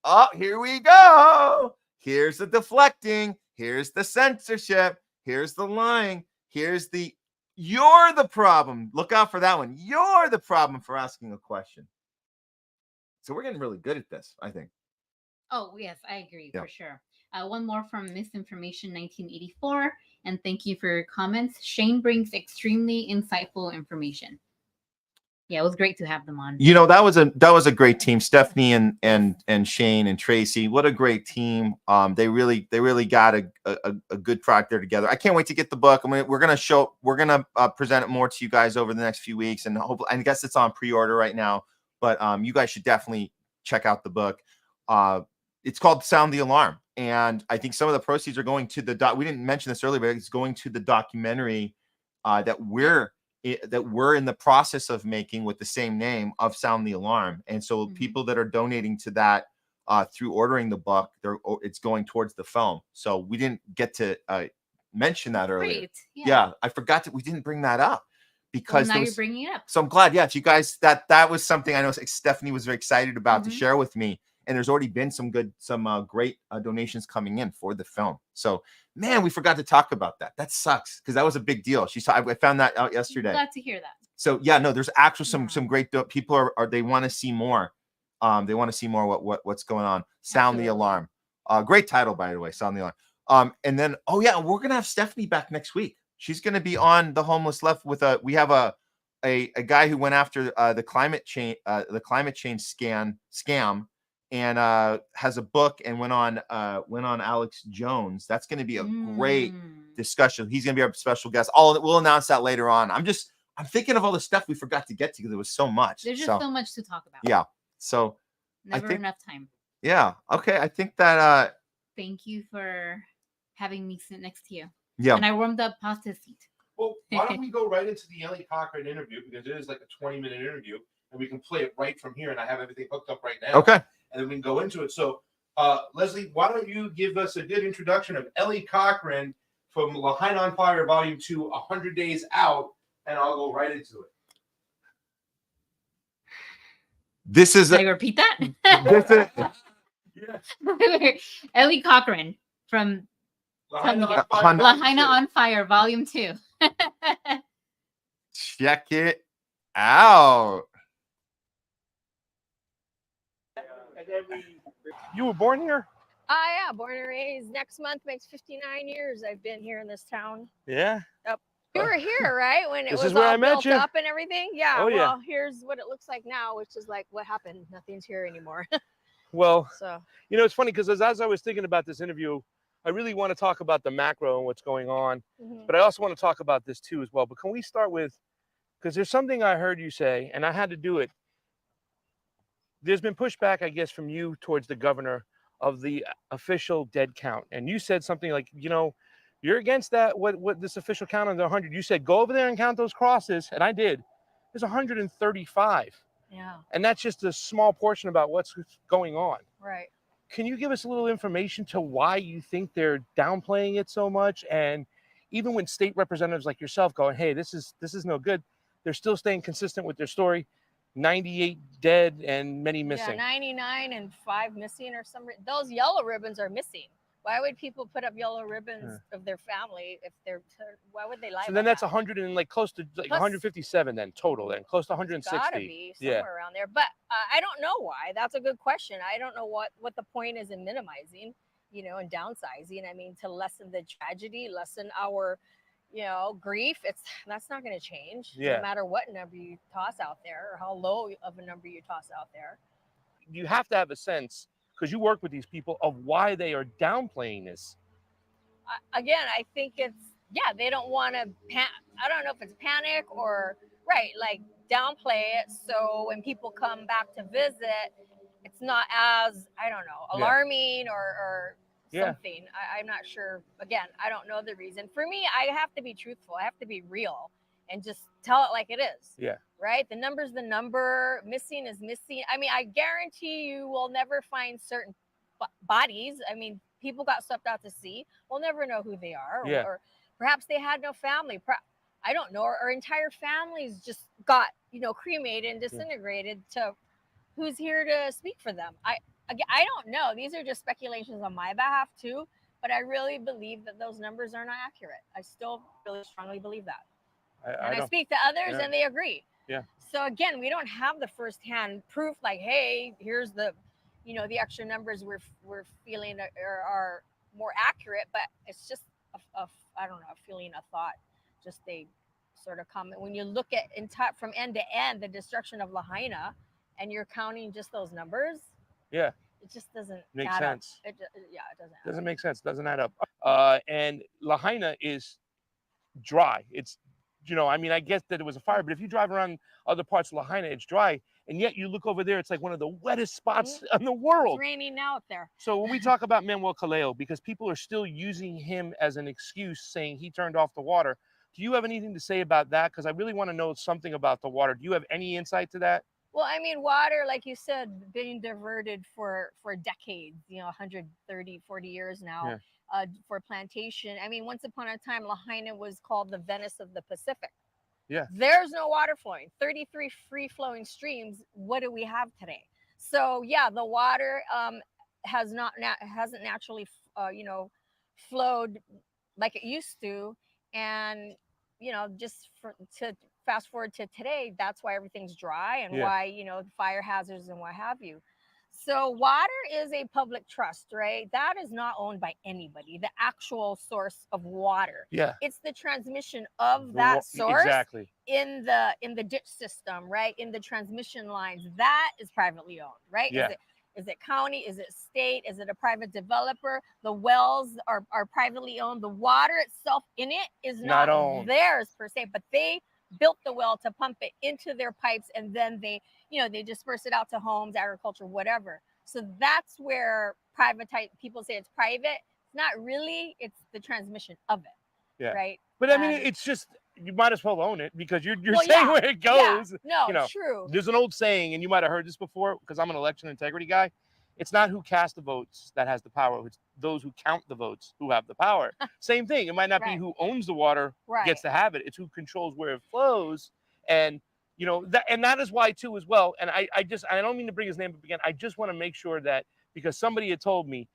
oh, here we go. Here's the deflecting, here's the censorship. Here's the lying. You're the problem. Look out for that one. You're the problem for asking a question. So we're getting really good at this, I think. Oh, yes, I agree for sure. One more from Misinformation 1984. And thank you for your comments. Shane brings extremely insightful information. Yeah, it was great to have them on. You know, that was a great team. Stephanie and Shane and Tracy. What a great team. They really got a good product there together. I can't wait to get the book. I mean, we're gonna present it more to you guys over the next few weeks, and hopefully, I guess it's on pre-order right now. But you guys should definitely check out the book. It's called Sound the Alarm, and I think some of the proceeds are going to we didn't mention this earlier, but it's going to the documentary that we're in the process of making with the same name of Sound the Alarm. And so people that are donating to that through ordering the book, it's going towards the film. So we didn't get to mention that earlier. Great. Yeah, I forgot that we didn't bring that up because now you're bringing it up. So I'm glad. Yeah, if you guys, that was something I know Stephanie was very excited about to share with me. And there's already been some great donations coming in for the film. So, man, we forgot to talk about that. That sucks because that was a big deal. I found that out yesterday. Glad to hear that. So, yeah, no, there's actually some great people they want to see more. They want to see more what's going on. Sound the Alarm. Great title, by the way. Sound the Alarm. And then, we're gonna have Stephanie back next week. She's gonna be on The Homeless Left with we have a guy who went after the climate change scam. And has a book and went on Alex Jones. That's going to be a great discussion. He's going to be our special guest. We'll announce that later on. I'm thinking of all the stuff we forgot to get to because there was so much. There's just so much to talk about. Yeah. So never enough time. Yeah. Okay. I think that. Thank you for having me sit next to you. Yeah. And I warmed up Pasta's seat. Well, why don't we go right into the Ellie Cochran interview, because it is like a 20-minute interview, and we can play it right from here, and I have everything hooked up right now. Okay. And then we can go into it. So, Leslie, why don't you give us a good introduction of Ellie Cochran from Lahaina on Fire Volume 2, 100 Days Out, and I'll go right into it. This is Can I repeat that? Ellie Cochran from Lahaina on Fire Volume 2. Check it out. You were born here? Yeah, born and raised. Next month makes 59 years I've been here in this town. Yeah. Yep. You were here, right? When it This was is where all I met built you. up and everything? Yeah. Oh, yeah. Well, here's what it looks like now, which is like, what happened? Nothing's here anymore. Well, So, you know, it's funny because as I was thinking about this interview, I really want to talk about the macro and what's going on, but I also want to talk about this too as well. But can we start with, because there's something I heard you say, and I had to do it. There's been pushback, I guess, from you towards the governor of the official dead count. And you said something like, you know, you're against that, what this official count on the 100. You said, go over there and count those crosses. And I did. There's 135. yeah. And that's just a small portion about what's going on. Right. Can you give us a little information to why you think they're downplaying it so much? And even when state representatives like yourself going, hey, this is no good, they're still staying consistent with their story. 98 dead and many missing. Yeah, 99 and 5 missing or some. Those yellow ribbons are missing. Why would people put up yellow ribbons of their family if they're? Why would they lie? So about then that's that? 100 and like close to like Plus, 157 then total, then close to 160. Gotta be somewhere around there, but I don't know why. That's a good question. I don't know what the point is in minimizing, you know, and downsizing. I mean, to lessen the tragedy, lessen our, you know, grief. That's not going to change. No matter what number you toss out there or how low of a number you toss out there. You have to have a sense, because you work with these people, of why they are downplaying this. Again, I think it's, they don't want to, I don't know if it's panic or, right, like downplay it. So when people come back to visit, it's not as, I don't know, alarming or something. I'm not sure. Again, I don't know the reason. For me, I have to be truthful. I have to be real and just tell it like it is. Yeah. Right? The number's the number. Missing is missing. I mean, I guarantee you will never find certain bodies. I mean, people got swept out to sea. We'll never know who they are. Or perhaps they had no family. I don't know. Or entire families just got, you know, cremated and disintegrated to who's here to speak for them. I don't know. These are just speculations on my behalf too, but I really believe that those numbers are not accurate. I still really strongly believe that. I speak to others and they agree. Yeah. So again, we don't have the firsthand proof like, hey, here's the, you know, the extra numbers we're feeling are more accurate, but it's just I don't know, a feeling, a thought, just a sort of comment. When you look at from end to end, the destruction of Lahaina, and you're counting just those numbers, it just doesn't make add sense. Up. It doesn't make sense. Doesn't add up. And Lahaina is dry. It's, you know, I mean, I guess that it was a fire, but if you drive around other parts of Lahaina, it's dry, and yet you look over there, it's like one of the wettest spots in the world. It's raining now up there. So when we talk about Manuel Kaleo, because people are still using him as an excuse, saying he turned off the water, do you have anything to say about that? Because I really want to know something about the water. Do you have any insight to that? Well, I mean, water, like you said, being diverted for decades, you know, 130, 40 years now, for plantation. I mean, once upon a time, Lahaina was called the Venice of the Pacific. Yeah. There's no water flowing, 33 free-flowing streams. What do we have today? So, yeah, the water hasn't naturally, you know, flowed like it used to. And, you know, just to fast forward to today, that's why everything's dry and why, you know, fire hazards and what have you. So water is a public trust, right? That is not owned by anybody, the actual source of water. Yeah. It's the transmission of that source in the ditch system, right? In the transmission lines. That is privately owned, right? Yeah. Is it county? Is it state? Is it a private developer? The wells are privately owned. The water itself in it is not theirs per se, but they built the well to pump it into their pipes, and then they, you know, they disperse it out to homes, agriculture, whatever. So that's where people say it's private. It's not really. It's the transmission of it. Yeah. Right. But I mean, it's just, you might as well own it because you're Well, saying yeah, where it goes. No, You know, true. there's an old saying, and you might have heard this before because I'm an election integrity guy. It's not who casts the votes that has the power. It's those who count the votes who have the power. Same thing. It might not be Right. who owns the water gets to have it. It's who controls where it flows. And, you know, that is why too as well. And I don't mean to bring his name up again. I just want to make sure that because somebody had told me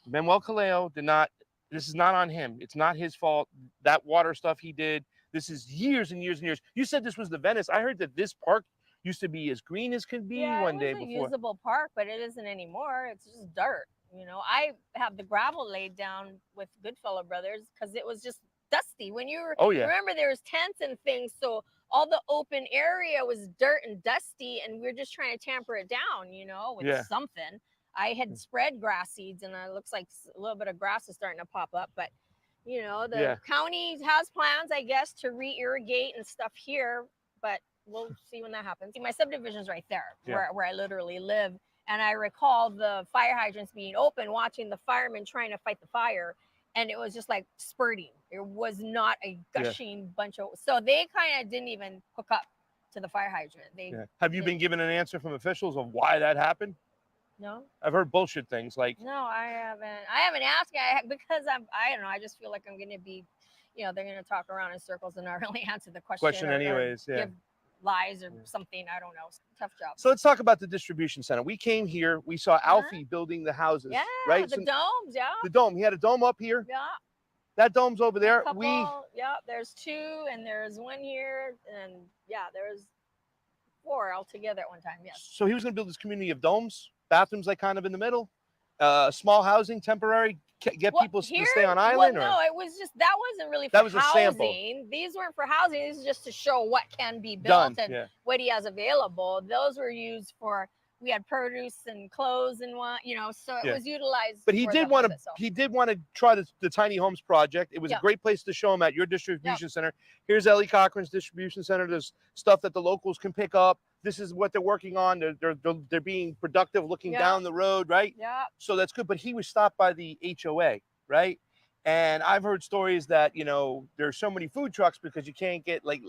Manuel Caleo did not, this is not on him. It's not his fault. That water stuff he did. This is years and years and years. You said this was the Venice. I heard that this park used to be as green as could be one day before. It was a usable park, but it isn't anymore. It's just dirt. You know, I have the gravel laid down with Goodfellow Brothers because it was just dusty. When you were, remember there was tents and things, so all the open area was dirt and dusty, and we were just trying to tamper it down, you know, with something. I had spread grass seeds, and it looks like a little bit of grass is starting to pop up, but you know, the county has plans, I guess, to re-irrigate and stuff here, but we'll see when that happens. My subdivision's right there where I literally live. And I recall the fire hydrants being open, watching the firemen trying to fight the fire. And it was just like spurting. It was not a gushing bunch of, so they kind of didn't even hook up to the fire hydrant. Have you been given an answer from officials of why that happened? No. I've heard bullshit things like. No, I haven't asked because I don't know. I just feel like I'm going to be, you know, they're going to talk around in circles and not really answer the question anyways. Or give lies or something. I don't know. Tough job. So let's talk about the distribution center. We came here. We saw Alfie building the houses. Yeah, right? The domes. Yeah. The dome. He had a dome up here. Yeah. That dome's over there. There's two, and there's one here, and there's 4 altogether at one time. Yes. So he was going to build this community of domes, bathrooms like kind of in the middle, small housing, temporary, get people to stay on island. Well, no, it was just that wasn't really for that was housing. A sample. These weren't for housing. This is just to show what can be built and what he has available. Those were used for. We had produce and clothes and what, you know, so it was utilized. But he did want to. He did want to try the tiny homes project. It was a great place to show him at your distribution center. Here's Ellie Cochran's distribution center. There's stuff that the locals can pick up. This is what they're working on. They're being productive, looking down the road, right? Yeah. So that's good. But he was stopped by the HOA, right? And I've heard stories that there's so many food trucks because you can't get like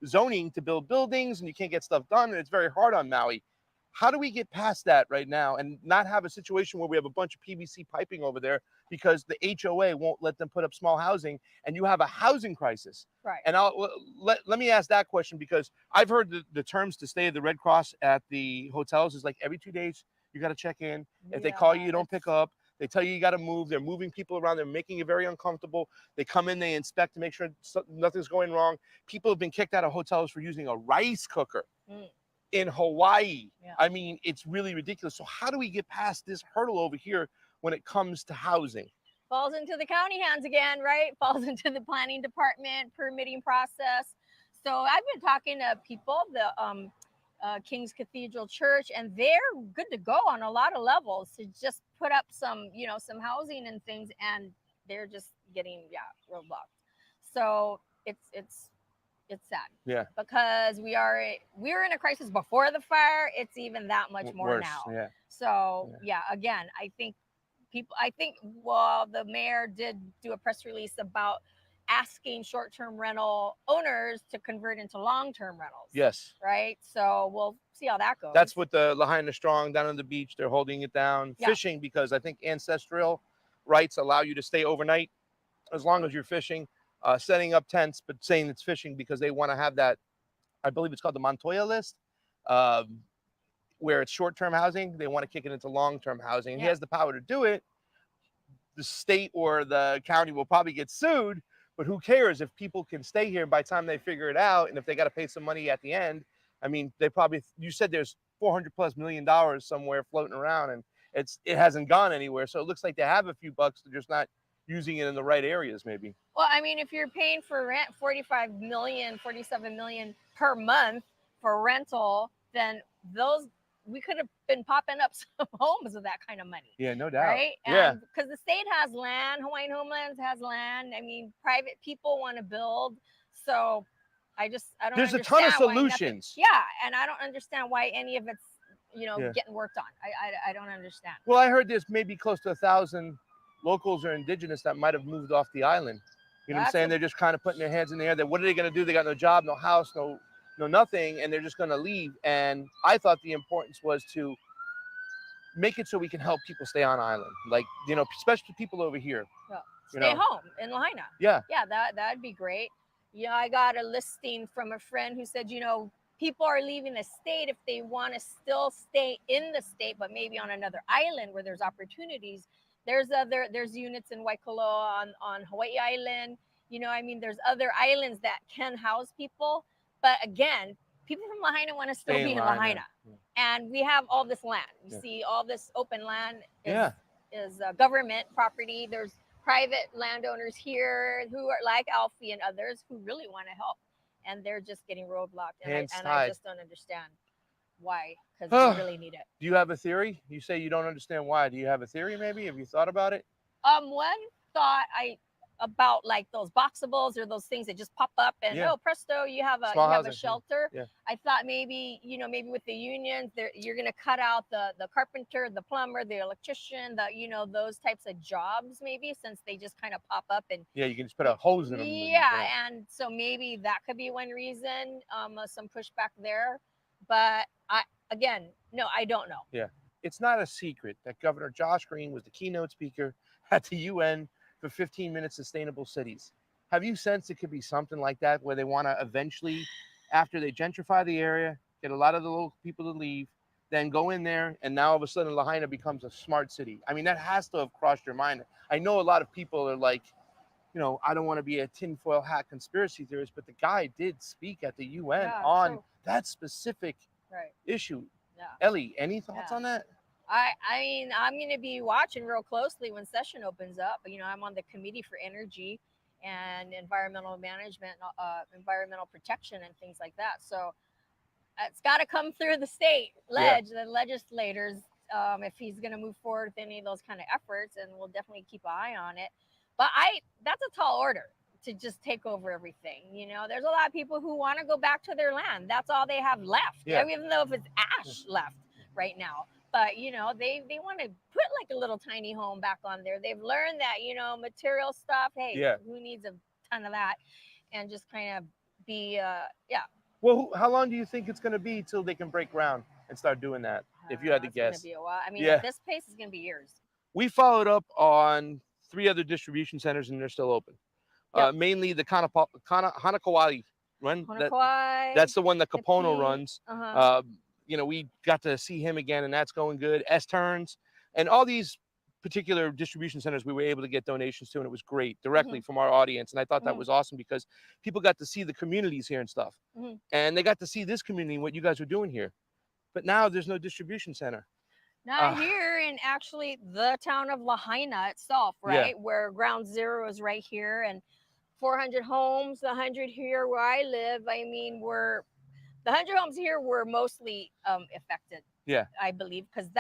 zoning to build buildings and you can't get stuff done, and it's very hard on Maui. How do we get past that right now and not have a situation where we have a bunch of PVC piping over there because the HOA won't let them put up small housing and you have a housing crisis? Right. And let me ask that question because I've heard the terms to stay at the Red Cross at the hotels is like every 2 days you got to check in. If they call you, you don't pick up. They tell you got to move. They're moving people around. They're making it very uncomfortable. They come in, they inspect to make sure nothing's going wrong. People have been kicked out of hotels for using a rice cooker. In Hawaii. I mean, it's really ridiculous. So how do we get past this hurdle over here when it comes to housing? Falls into the county hands again, right? Falls into the planning department, permitting process. So I've been talking to people, the King's Cathedral Church, and they're good to go on a lot of levels to just put up some, some housing and things, and they're just getting, roadblocked. So it's sad, because we were in a crisis before the fire. It's even that much more worse now. So again, I think the mayor did do a press release about asking short-term rental owners to convert into long-term rentals. Yes. Right. So we'll see how that goes. That's what the Lahaina Strong down on the beach. They're holding it down. Fishing, because I think ancestral rights allow you to stay overnight as long as you're fishing. Setting up tents, but saying it's fishing because they want to have that, I believe it's called the Montoya list, where it's short-term housing. They want to kick it into long-term housing. And he has the power to do it. The state or the county will probably get sued, but who cares if people can stay here by the time they figure it out, and if they got to pay some money at the end. I mean, you said there's $400+ million somewhere floating around, and it hasn't gone anywhere. So it looks like they have a few bucks. They're just not using it in the right areas, maybe. Well, I mean, if you're paying for rent $45 million, $47 million per month for rental, then we could have been popping up some homes with that kind of money. Yeah, no doubt. Right? And because the state has land, Hawaiian Homelands has land. I mean, private people want to build. So I don't There's understand a ton of solutions. And I don't understand why any of it's, getting worked on. I don't understand. Well, I heard there's maybe close to 1,000 locals or indigenous that might have moved off the island You know what I'm saying? They're just kind of putting their hands in the air. That what are they going to do? They got no job, no house, no nothing, and they're just going to leave. And I thought the importance was to make it so we can help people stay on island, like, you know, especially people over here. Yeah. You Stay know? home in Lahaina. Yeah. Yeah, that'd be great. You know, I got a listing from a friend who said, you know, people are leaving the state if they want to still stay in the state, but maybe on another island where there's opportunities. There's units in Waikoloa on Hawaii Island. You know, I mean, there's other islands that can house people. But again, people from Lahaina want to still be in Lahaina. Yeah. And we have all this land. You see all this open land is government property. There's private landowners here who are like Alfie and others who really want to help. And they're just getting roadblocked. And I just don't understand why, because we really need it. Do you have a theory? You say you don't understand why. Do you have a theory maybe? Have you thought about it? One thought about like those boxables or those things that just pop up and oh presto, you have a shelter. Yeah. I thought maybe, you know, maybe with the unions you're going to cut out the carpenter, the plumber, the electrician, you know, those types of jobs maybe, since they just kind of pop up and you can just put a hose in them. And so maybe that could be one reason, some pushback there. But I don't know. Yeah. It's not a secret that Governor Josh Green was the keynote speaker at the UN for 15 Minute Sustainable Cities. Have you sensed it could be something like that, where they want to eventually, after they gentrify the area, get a lot of the local people to leave, then go in there, and now all of a sudden Lahaina becomes a smart city? I mean, that has to have crossed your mind. I know a lot of people are like, you know, I don't want to be a tinfoil hat conspiracy theorist, but the guy did speak at the UN on that specific issue. Yeah. Ellie, any thoughts on that? I mean, I'm going to be watching real closely when session opens up. You know, I'm on the Committee for Energy and Environmental Management, Environmental Protection and things like that. So it's got to come through the state the legislators, if he's going to move forward with any of those kind of efforts, and we'll definitely keep an eye on it. But that's a tall order to just take over everything. You know, there's a lot of people who want to go back to their land. That's all they have left. Yeah. Even though if it's ash left right now. But, you know, they want to put like a little tiny home back on there. They've learned that, you know, material stuff, hey, who needs a ton of that? And just kind of be, Well, how long do you think it's going to be till they can break ground and start doing that, if you had to guess? It's going to be a while. I mean, at this pace, it's going to be years. We followed up on 3 other distribution centers, and they're still open. Mainly the Hanakawai run. That's the one that Capono runs. You know, we got to see him again, and that's going good. S-Turns and all these particular distribution centers we were able to get donations to, and it was great directly from our audience. And I thought that was awesome because people got to see the communities here and stuff. And they got to see this community, what you guys are doing here. But now there's no distribution center. Not here in actually the town of Lahaina itself, right? Where ground zero is right here, and 400 homes, 100 here where I live. I mean, the 100 homes here were mostly affected. Yeah, I believe, because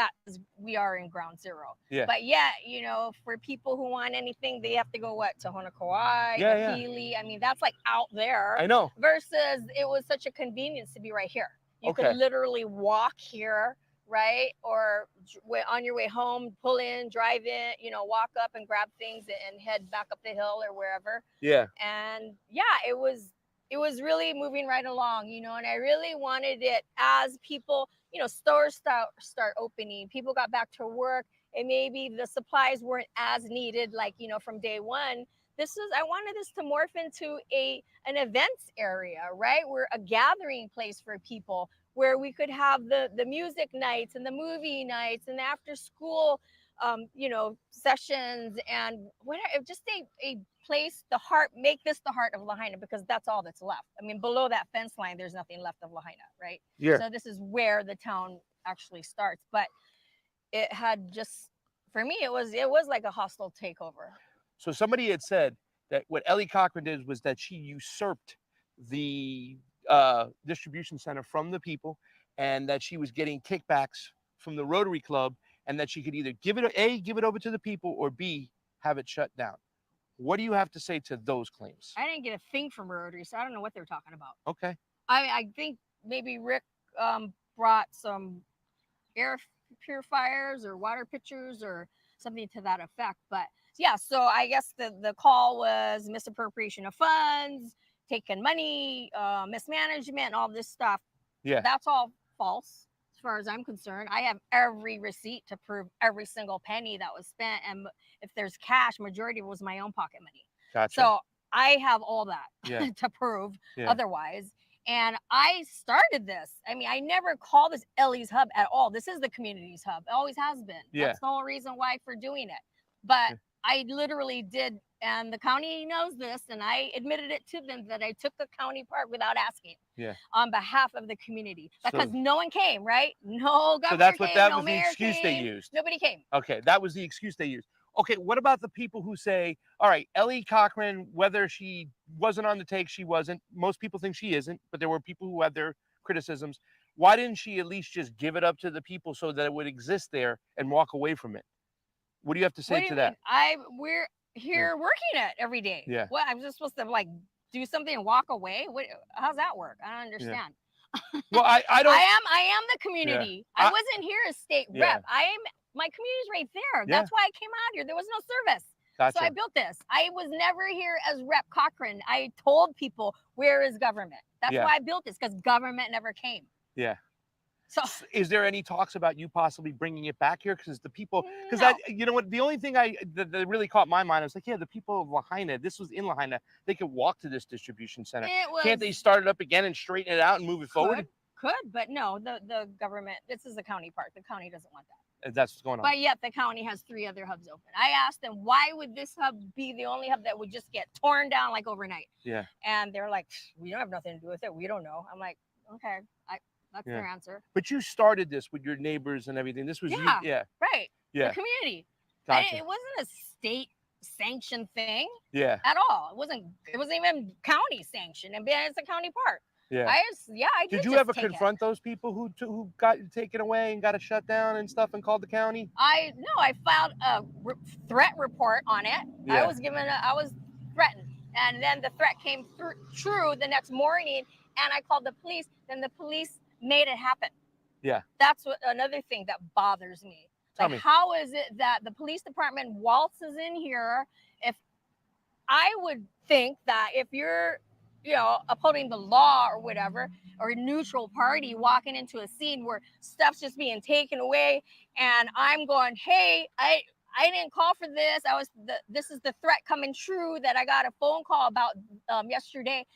we are in ground zero. Yeah. But you know, for people who want anything, they have to go to Honokawai, Pili. I mean, that's like out there. I know. Versus it was such a convenience to be right here. You could literally walk here, right? Or on your way home, pull in, drive in, you know, walk up and grab things and head back up the hill or wherever. Yeah. And it was really moving right along, you know, and I really wanted it as people, you know, stores start opening, people got back to work, and maybe the supplies weren't as needed, like, you know, from day one. I wanted this to morph into an events area, right? We're a gathering place for people where we could have the music nights and the movie nights and after school, you know, sessions and whatever, just a place, make this the heart of Lahaina, because that's all that's left. I mean, below that fence line, there's nothing left of Lahaina, right? Yeah. So this is where the town actually starts. But it had just, for me, it was like a hostile takeover. So somebody had said that what Ellie Cochran did was that she usurped the distribution center from the people, and that she was getting kickbacks from the Rotary Club, and that she could either give it over to the people, or B, have it shut down. What do you have to say to those claims? I didn't get a thing from Rotary, so I don't know what they're talking about. Okay. I think maybe Rick brought some air purifiers or water pitchers or something to that effect. But yeah, so I guess the call was misappropriation of funds, taking money, mismanagement, all this stuff. Yeah. That's all false as far as I'm concerned. I have every receipt to prove every single penny that was spent. And if there's cash, majority was my own pocket money. Gotcha. So I have all that Yeah. to prove Yeah. otherwise. And I started this. I mean, I never call this Ellie's Hub at all. This is the community's hub. It always has been. Yeah. That's the whole reason why for doing it. But I literally did, and the county knows this, and I admitted it to them that I took the county park without asking. Yeah. On behalf of the community, because no one came, right? No governor So that's what came, that no was the mayor excuse they came, used. Nobody came. Okay, that was the excuse they used. Okay, what about the people who say, all right, Ellie Cochran, whether she wasn't on the take, she wasn't. Most people think she isn't, but there were people who had their criticisms. Why didn't she at least just give it up to the people so that it would exist there and walk away from it? What do you have to say to that? We're here working it every day. Yeah. What, I'm just supposed to like do something and walk away? What? How's that work? I don't understand. Yeah. Well, I don't. I am the community. Yeah. I wasn't here as state rep. My community's right there. Yeah. That's why I came out here. There was no service. Gotcha. So I built this. I was never here as Rep Cochran. I told people, where is government? That's why I built this, because government never came. Yeah. So is there any talks about you possibly bringing it back here? Because the people, because no. you know what, the only thing that really caught my mind, I was like, yeah, the people of Lahaina, this was in Lahaina, they could walk to this distribution center. Can't they start it up again and straighten it out and move it forward? Could, but no, the government, this is the county park. The county doesn't want that. That's what's going on. But yet the county has 3 other hubs open. I asked them, why would this hub be the only hub that would just get torn down like overnight? Yeah. And they're like, we don't have nothing to do with it. We don't know. I'm like, okay, that's their answer. But you started this with your neighbors and everything. This was you. Yeah. Right. Yeah. The community. Gotcha. It wasn't a state sanctioned thing. Yeah. At all. It wasn't even county sanctioned, and it's a county park. Yeah. I did you ever confront those people who got taken away and got it shut down and stuff and called the county? I filed a threat report on it. Yeah. I was threatened, and then the threat came true the next morning, and I called the police. Then the police made it happen. Yeah. That's another thing that bothers me. Tell me. How is it that the police department waltzes in here? If I would think that if you're upholding the law or whatever, or a neutral party walking into a scene where stuff's just being taken away, and I'm going, hey, I didn't call for this. This is the threat coming true that I got a phone call about yesterday.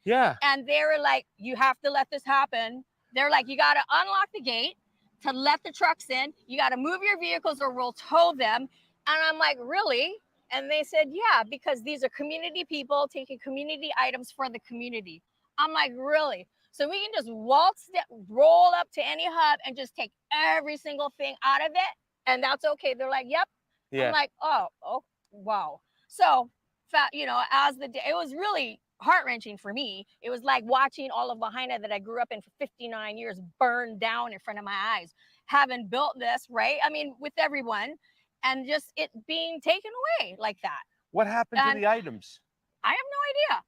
Yeah. And they were like, you have to let this happen. They're like, you got to unlock the gate to let the trucks in. You got to move your vehicles or we'll tow them. And I'm like, really? And they said, yeah, because these are community people taking community items for the community. I'm like, really? So we can just roll up to any hub and just take every single thing out of it, and that's okay. They're like, yep. Yeah. I'm like, oh, wow. So, as the day, it was really heart-wrenching for me. It was like watching all of Lahaina that I grew up in for 59 years burn down in front of my eyes, having built this, right? I mean, with everyone. And just it being taken away like that. What happened to the items? I have no idea.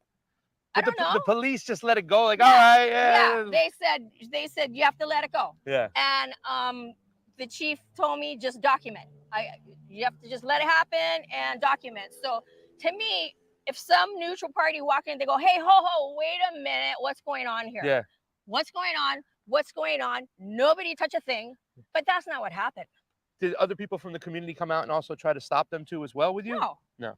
I don't know. The police just let it go. Like, all right, yeah. They said you have to let it go. Yeah. And the chief told me just document. You have to just let it happen and document. So to me, if some neutral party walk in, they go, hey, ho, wait a minute, what's going on here? Yeah. What's going on? Nobody touch a thing. But that's not what happened. Did other people from the community come out and also try to stop them too as well with you? No.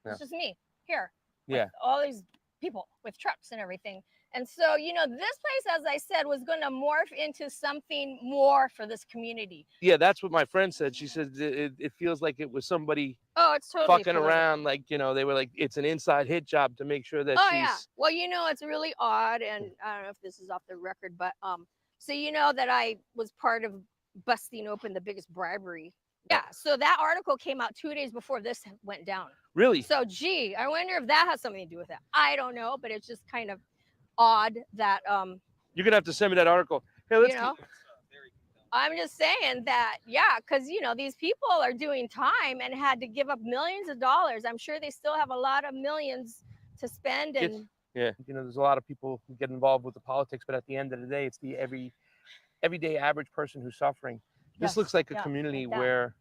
It's just me here. Yeah. With all these people with trucks and everything. And so, this place, as I said, was going to morph into something more for this community. Yeah, that's what my friend said. She said it feels like it was somebody it's totally fucking around. Like, they were like, it's an inside hit job to make sure that she's... yeah. Well, it's really odd. And I don't know if this is off the record, but so that I was part of busting open the biggest bribery. Yeah. So that article came out 2 days before this went down. Really? So, I wonder if that has something to do with it. I don't know, but it's just kind of odd that you're gonna have to send me that article. Hey, let's I'm just saying that, because these people are doing time and had to give up millions of dollars. I'm sure they still have a lot of millions to spend. And there's a lot of people who get involved with the politics, but at the end of the day, it's the everyday average person who's suffering. This looks like a community where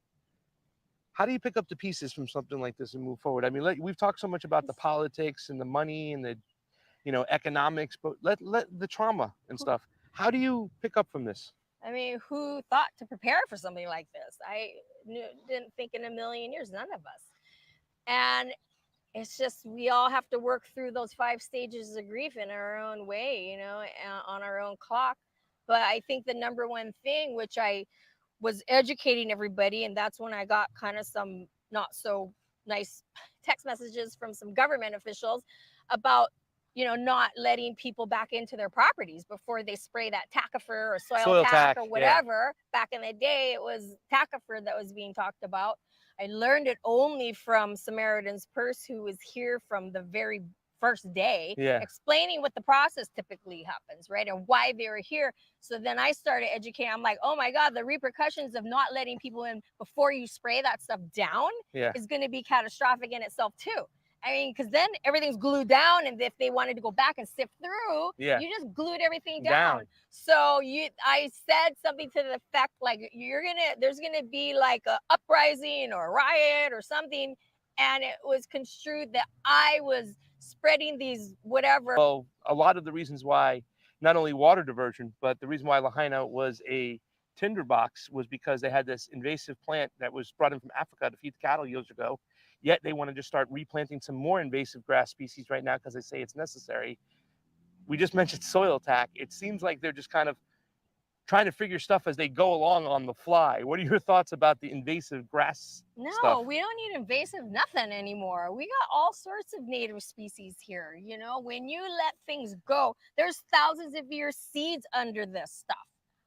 How do you pick up the pieces from something like this and move forward? I mean, we've talked so much about the politics and the money and the, economics, but let the trauma and stuff. How do you pick up from this? I mean, who thought to prepare for something like this? I didn't think in a million years, none of us. And it's just, we all have to work through those 5 stages of grief in our own way, on our own clock. But I think the number one thing, which I was educating everybody, and that's when I got kind of some not so nice text messages from some government officials about, not letting people back into their properties before they spray that Tacopher or soil tack or whatever. Yeah. Back in the day, it was Tacopher that was being talked about. I learned it only from Samaritan's Purse, who was here from the very first day, explaining what the process typically happens, right? And why they were here. So then I started educating. I'm like, oh my God, the repercussions of not letting people in before you spray that stuff down is going to be catastrophic in itself too. I mean, because then everything's glued down, and if they wanted to go back and sift through, you just glued everything down. So I said something to the effect like, there's gonna be like a uprising or a riot or something, and it was construed that I was spreading these whatever. Well, a lot of the reasons why not only water diversion, but the reason why Lahaina was a tinderbox was because they had this invasive plant that was brought in from Africa to feed the cattle years ago. Yet they want to just start replanting some more invasive grass species right now because they say it's necessary. We just mentioned soil tack. It seems like they're just kind of trying to figure stuff as they go along on the fly. What are your thoughts about the invasive grass stuff? We don't need invasive nothing anymore. We got all sorts of native species here. When you let things go, there's thousands of year seeds under this stuff.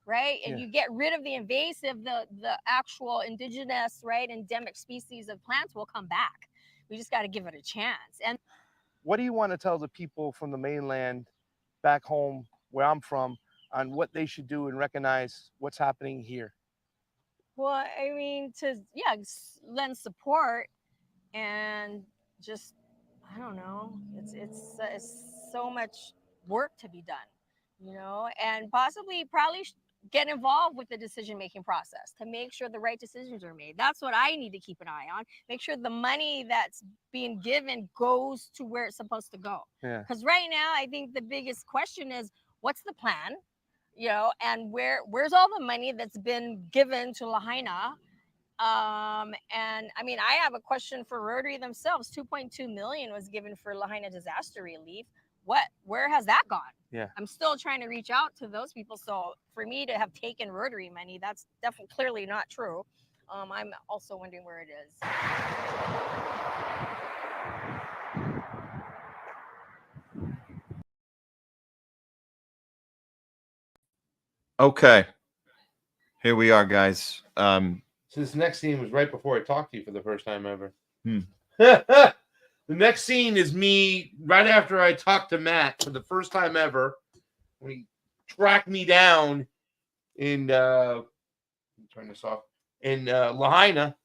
Right? And you get rid of the invasive, the actual indigenous, right, endemic species of plants will come back. We just got to give it a chance. And what do you want to tell the people from the mainland back home where I'm from on what they should do and recognize what's happening here? Well, I mean, lend support and just, I don't know, it's so much work to be done, and probably get involved with the decision-making process to make sure the right decisions are made. That's what I need to keep an eye on. Make sure the money that's being given goes to where it's supposed to go. Because right now, I think the biggest question is, what's the plan? And where's all the money that's been given to Lahaina? And I mean, I have a question for Rotary themselves. 2.2 million was given for Lahaina disaster relief. Where has that gone? I'm still trying to reach out to those people. So for me to have taken Rotary money, that's definitely clearly not true. I'm also wondering where it is. Okay, here we are, guys. So this next scene was right before I talked to you for the first time ever. The next scene is me right after I talked to Matt for the first time ever. When he tracked me down in turn this off in Lahaina,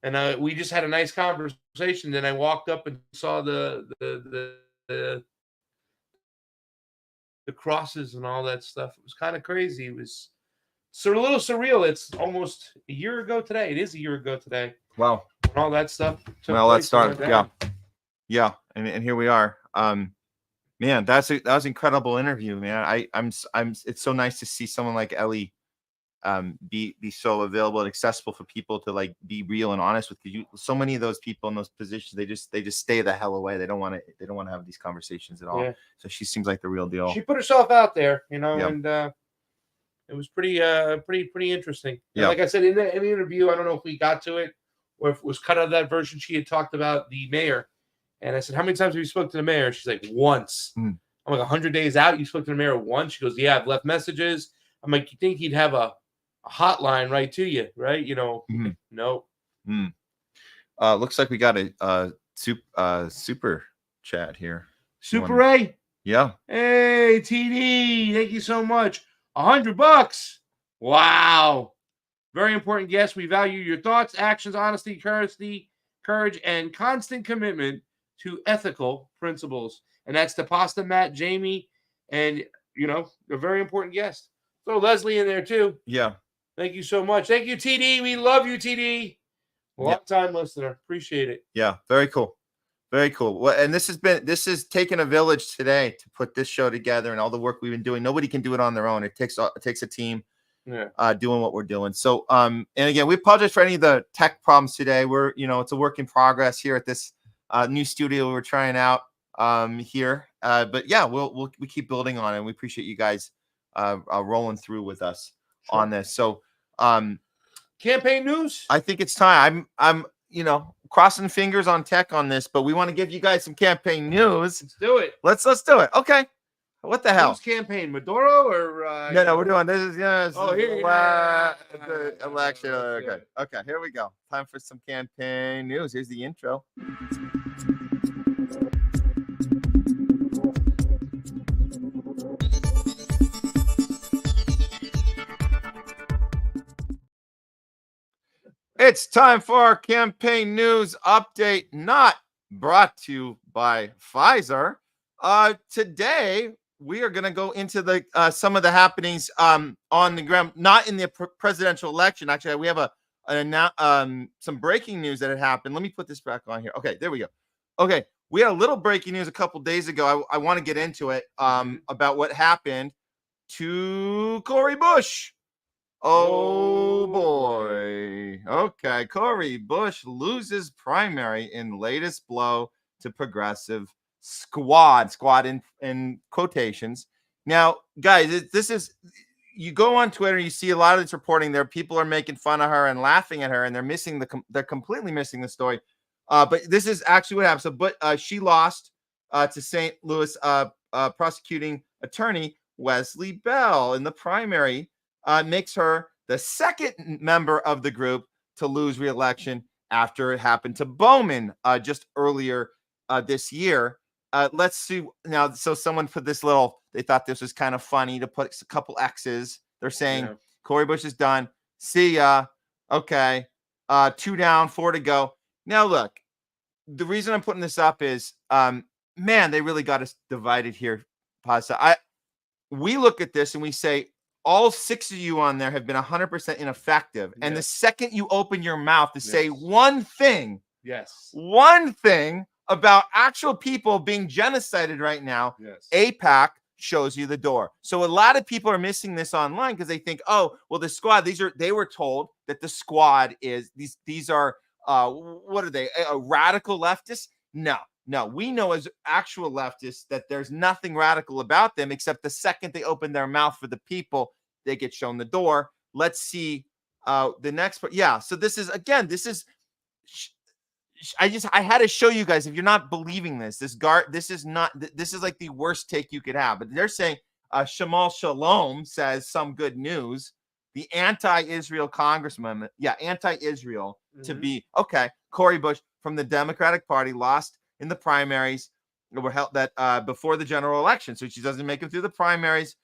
and we just had a nice conversation. Then I walked up and saw the crosses and all that stuff. It was kind of crazy. It was a little surreal. It's almost a year ago today. It is a year ago today. Wow. And all that stuff. Well, let's start. Yeah. And here we are. Man, that was an incredible interview, man. It's so nice to see someone like Ellie be so available and accessible for people to like be real and honest with you. So many of those people in those positions, they just stay the hell away. They don't want to have these conversations at all. So she seems like the real deal. She put herself out there, and it was pretty interesting. And like I said in the interview, I don't know if we got to it or if it was cut out of that version. She had talked about the mayor, and I said, "How many times have you spoken to the mayor?" She's like, "Once." I'm like, 100 days out, you spoke to the mayor once? She goes, "Yeah, I've left messages." I'm like, "You think he'd have a hotline right to you, right?" No. Looks like we got a super chat here. Super A. Yeah. Hey, TD, thank you so much. $100. Wow. Very important guest. We value your thoughts, actions, honesty, courage, and constant commitment to ethical principles. And that's to Pasta, Matt, Jamie, and a very important guest. Throw Leslie in there too. Yeah. Thank you so much. Thank you, TD. We love you, TD. Long time listener. Appreciate it. Yeah, very cool. Very cool. Well, and this has taken a village today to put this show together and all the work we've been doing. Nobody can do it on their own. It takes a team doing what we're doing. So and again, we apologize for any of the tech problems today. We're, it's a work in progress here at this new studio we're trying out here. But yeah, we keep building on it, and we appreciate you guys rolling through with us on this. So campaign news. I think it's time. I'm crossing fingers on tech on this, but we want to give you guys some campaign news. Let's do it. Let's do it. Okay. What the hell? Whose campaign? Maduro or No, we're doing this is the election. Okay, here we go. Time for some campaign news. Here's the intro. It's time for our campaign news update, not brought to you by Pfizer. Today, we are going to go into the some of the happenings on the ground, not in the presidential election. Actually, we have some breaking news that had happened. Let me put this back on here. Okay, there we go. Okay, we had a little breaking news a couple days ago. I want to get into it about what happened to Cori Bush. Oh boy. Okay. Cori Bush loses primary in latest blow to progressive squad in quotations. Now, guys, you go on Twitter, you see a lot of this reporting there. People are making fun of her and laughing at her, and they're completely missing the story. But this is actually what happened. So, but she lost to St. Louis prosecuting attorney Wesley Bell in the primary. Makes her the second member of the group to lose re-election after it happened to Bowman just earlier this year. Let's see now. So someone put this they thought this was kind of funny to put a couple X's. They're saying Cori Bush is done. See ya. Okay. 2 down, 4 to go. Now look, the reason I'm putting this up is, man, they really got us divided here, Pasta. We look at this and we say, all 6 of you on there have been 100% ineffective. And the second you open your mouth to say one thing about actual people being genocided right now, AIPAC shows you the door. So a lot of people are missing this online because they think, oh, well, the squad, they were told that the squad is these are what are they? A radical leftists? No, we know as actual leftists that there's nothing radical about them except the second they open their mouth for the people, they get shown the door. Let's see the next part. Yeah, so this is I had to show you guys, if you're not believing this is like the worst take you could have. But they're saying Shamal Shalom says some good news. The anti-Israel congressman, anti-Israel to be okay. Cori Bush from the Democratic Party lost in the primaries were held that before the general election. So she doesn't make it through the primaries.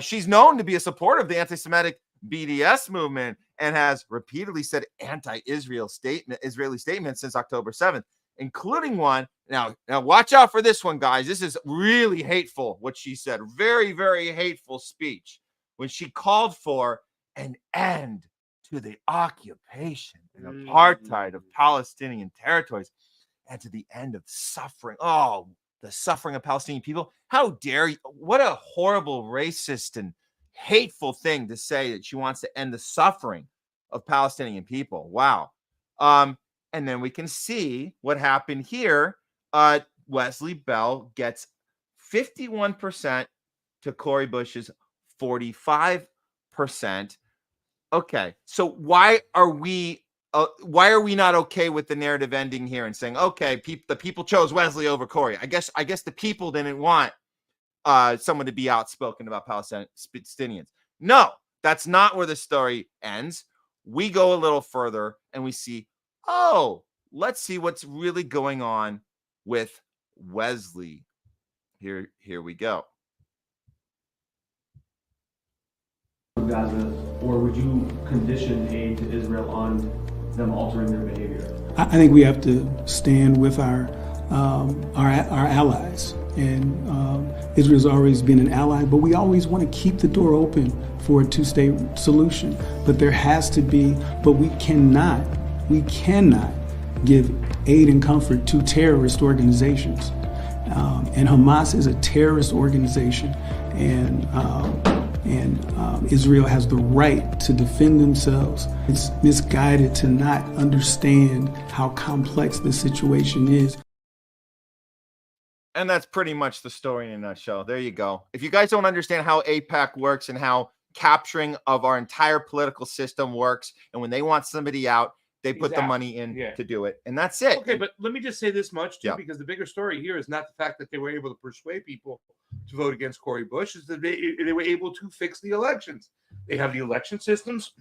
She's known to be a supporter of the anti-Semitic BDS movement and has repeatedly said anti-Israeli statements since October 7th, including one. Now watch out for this one, guys. This is really hateful, what she said. Very, very hateful speech when she called for an end to the occupation and apartheid of Palestinian territories and to the end of suffering. Oh, the suffering of Palestinian people. How dare you? What a horrible, racist and hateful thing to say, that she wants to end the suffering of Palestinian people. Wow. And then we can see what happened here. Wesley Bell gets 51% to Cori Bush's 45%. Okay, so why are we not okay with the narrative ending here and saying, okay, the people chose Wesley over Cori? I guess the people didn't want someone to be outspoken about Palestinians. No, that's not where the story ends. We go a little further and we see, let's see what's really going on with Wesley. Here we go. Gaza, or would you condition aid to Israel on them altering their behavior? I think we have to stand with our allies, and Israel's always been an ally, but we always want to keep the door open for a two-state solution. But there has to be, but we cannot We cannot give aid and comfort to terrorist organizations. And Hamas is a terrorist organization, and Israel has the right to defend themselves. It's misguided to not understand how complex the situation is. And that's pretty much the story in a nutshell. There you go. If you guys don't understand how AIPAC works and how capturing of our entire political system works, and when they want somebody out, they put the money in to do it. And that's it. Okay, but let me just say this much, too, because the bigger story here is not the fact that they were able to persuade people to vote against Cori Bush, is that they were able to fix the elections. They have the election systems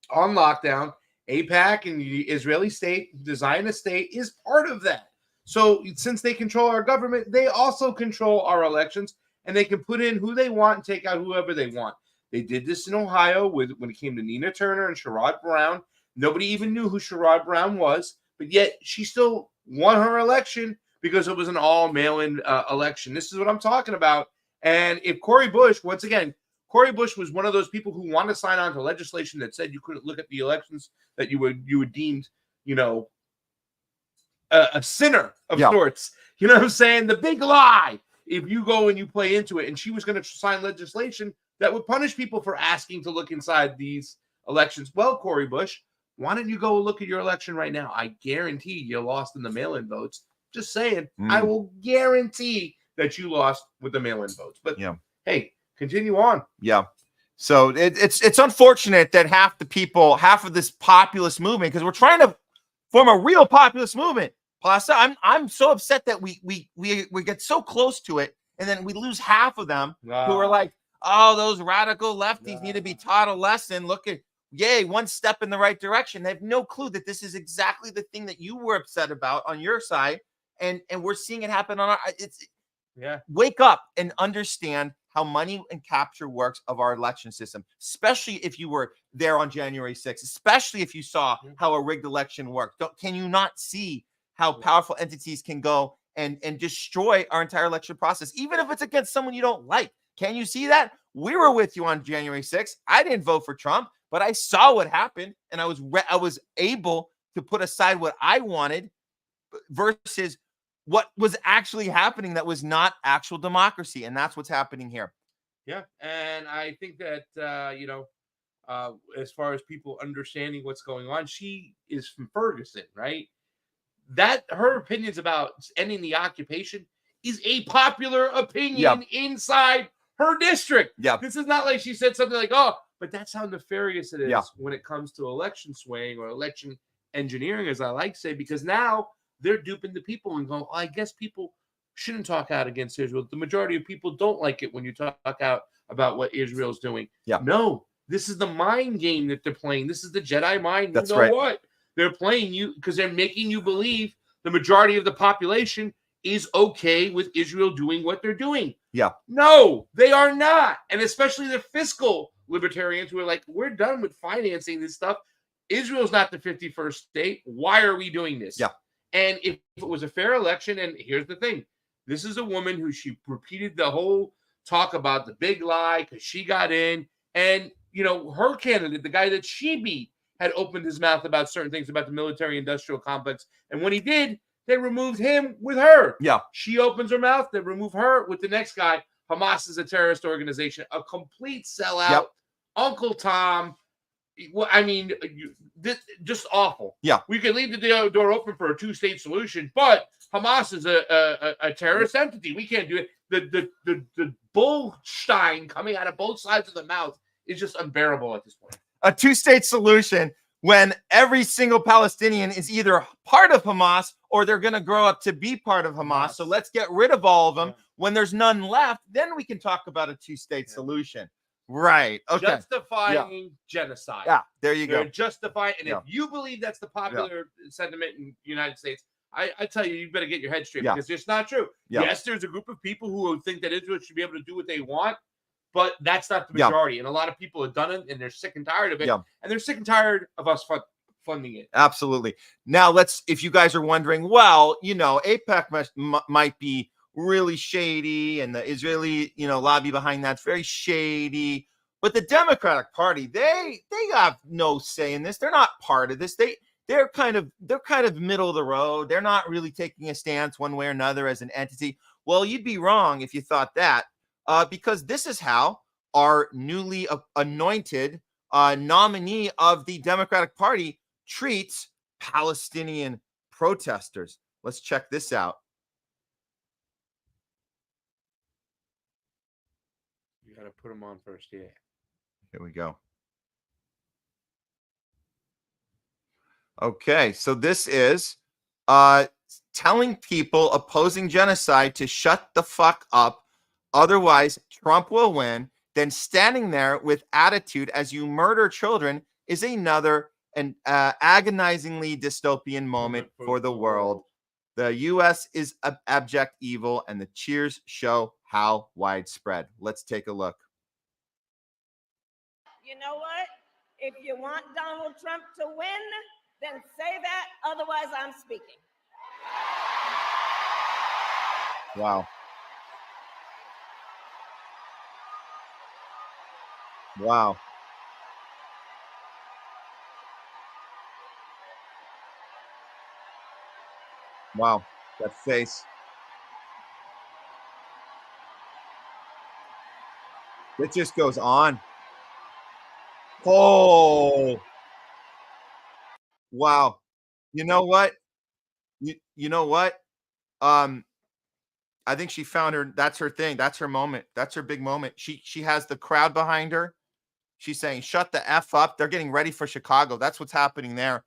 on lockdown. AIPAC and the Israeli state, the Zionist state, is part of that. So since they control our government, they also control our elections, and they can put in who they want and take out whoever they want. They did this in Ohio when it came to Nina Turner and Sherrod Brown. Nobody even knew who Sherrod Brown was, but yet she still won her election because it was an all mail-in election. This is what I'm talking about. And if Cori Bush, once again, Cori Bush was one of those people who wanted to sign on to legislation that said you couldn't look at the elections, that you were deemed, a sinner of sorts. You know what I'm saying? The big lie. If you go and you play into it, and she was going to sign legislation that would punish people for asking to look inside these elections. Well, Cori Bush, why don't you go look at your election right now? I guarantee you lost in the mail-in votes. Just saying, I will guarantee that you lost with the mail-in votes. But hey, continue on. Yeah. So it's unfortunate that half of this populist movement, because we're trying to form a real populist movement. Pasta, I'm so upset that we get so close to it, and then we lose half of them who are like, oh, those radical lefties need to be taught a lesson. Look at, yay, one step in the right direction. They have no clue that this is exactly the thing that you were upset about on your side, and we're seeing it happen on our. Wake up and understand how money and capture works of our election system, especially if you were there on January 6th, especially if you saw how a rigged election worked. Can you not see how powerful entities can go and destroy our entire election process, even if it's against someone you don't like? Can you see that? We were with you on January 6th. I didn't vote for Trump, but I saw what happened, and I was able to put aside what I wanted versus what was actually happening that was not actual democracy, and that's what's happening here. Yeah, and I think that, as far as people understanding what's going on, she is from Ferguson, right? That her opinions about ending the occupation is a popular opinion inside her district. Yeah, this is not like she said something like, "Oh," but that's how nefarious it is when it comes to election swaying or election engineering, as I like to say, because now they're duping the people and going, "Oh, I guess people shouldn't talk out against Israel." The majority of people don't like it when you talk out about what Israel's doing. Yeah, no, this is the mind game that they're playing. This is the Jedi mind. That's right. What? They're playing you because they're making you believe the majority of the population is okay with Israel doing what they're doing. Yeah. No, they are not. And especially the fiscal libertarians who are like, we're done with financing this stuff. Israel's not the 51st state. Why are we doing this? Yeah. And if it was a fair election, and here's the thing, this is a woman who she repeated the whole talk about the big lie because she got in. And, her candidate, the guy that she beat, had opened his mouth about certain things about the military-industrial complex. And when he did, they removed him with her. Yeah. She opens her mouth, they remove her with the next guy. Hamas is a terrorist organization, a complete sellout. Yep. Uncle Tom. Well, I mean, just awful. Yeah. We could leave the door open for a two-state solution, but Hamas is a terrorist entity. We can't do it. The bullstein coming out of both sides of the mouth is just unbearable at this point. A two-state solution when every single Palestinian is either part of Hamas or they're going to grow up to be part of Hamas. So let's get rid of all of them. When there's none left, then we can talk about a two-state solution. Right. Okay. Justifying genocide. Yeah, there you go. Justifying. And if you believe that's the popular sentiment in the United States, I tell you better get your head straight because it's not true. Yes, there's a group of people who think that Israel should be able to do what they want, but that's not the majority. And a lot of people have done it, and they're sick and tired of it. And they're sick and tired of us funding it. Absolutely. Now, if you guys are wondering, well, AIPAC might be really shady, and the Israeli, lobby behind that's very shady. But the Democratic Party, they have no say in this. They're not part of this. they're kind of middle of the road. They're not really taking a stance one way or another as an entity. Well, you'd be wrong if you thought that, because this is how our newly anointed nominee of the Democratic Party treats Palestinian protesters. Let's check this out. You got to put them on first, yeah. Here we go. Okay, so this is telling people opposing genocide to shut the fuck up, otherwise Trump will win. Then standing there with attitude as you murder children is another and agonizingly dystopian moment for the world. The U.S. is abject evil, and the cheers show how widespread. Let's take a look. You know what? If you want Donald Trump to win, then say that. Otherwise, I'm speaking. Wow. Wow. Wow. That face. It just goes on. Oh. Wow. You know what? You know what? I think she found her. That's her thing. That's her moment. That's her big moment. She has the crowd behind her. She's saying, "Shut the F up." They're getting ready for Chicago. That's what's happening there.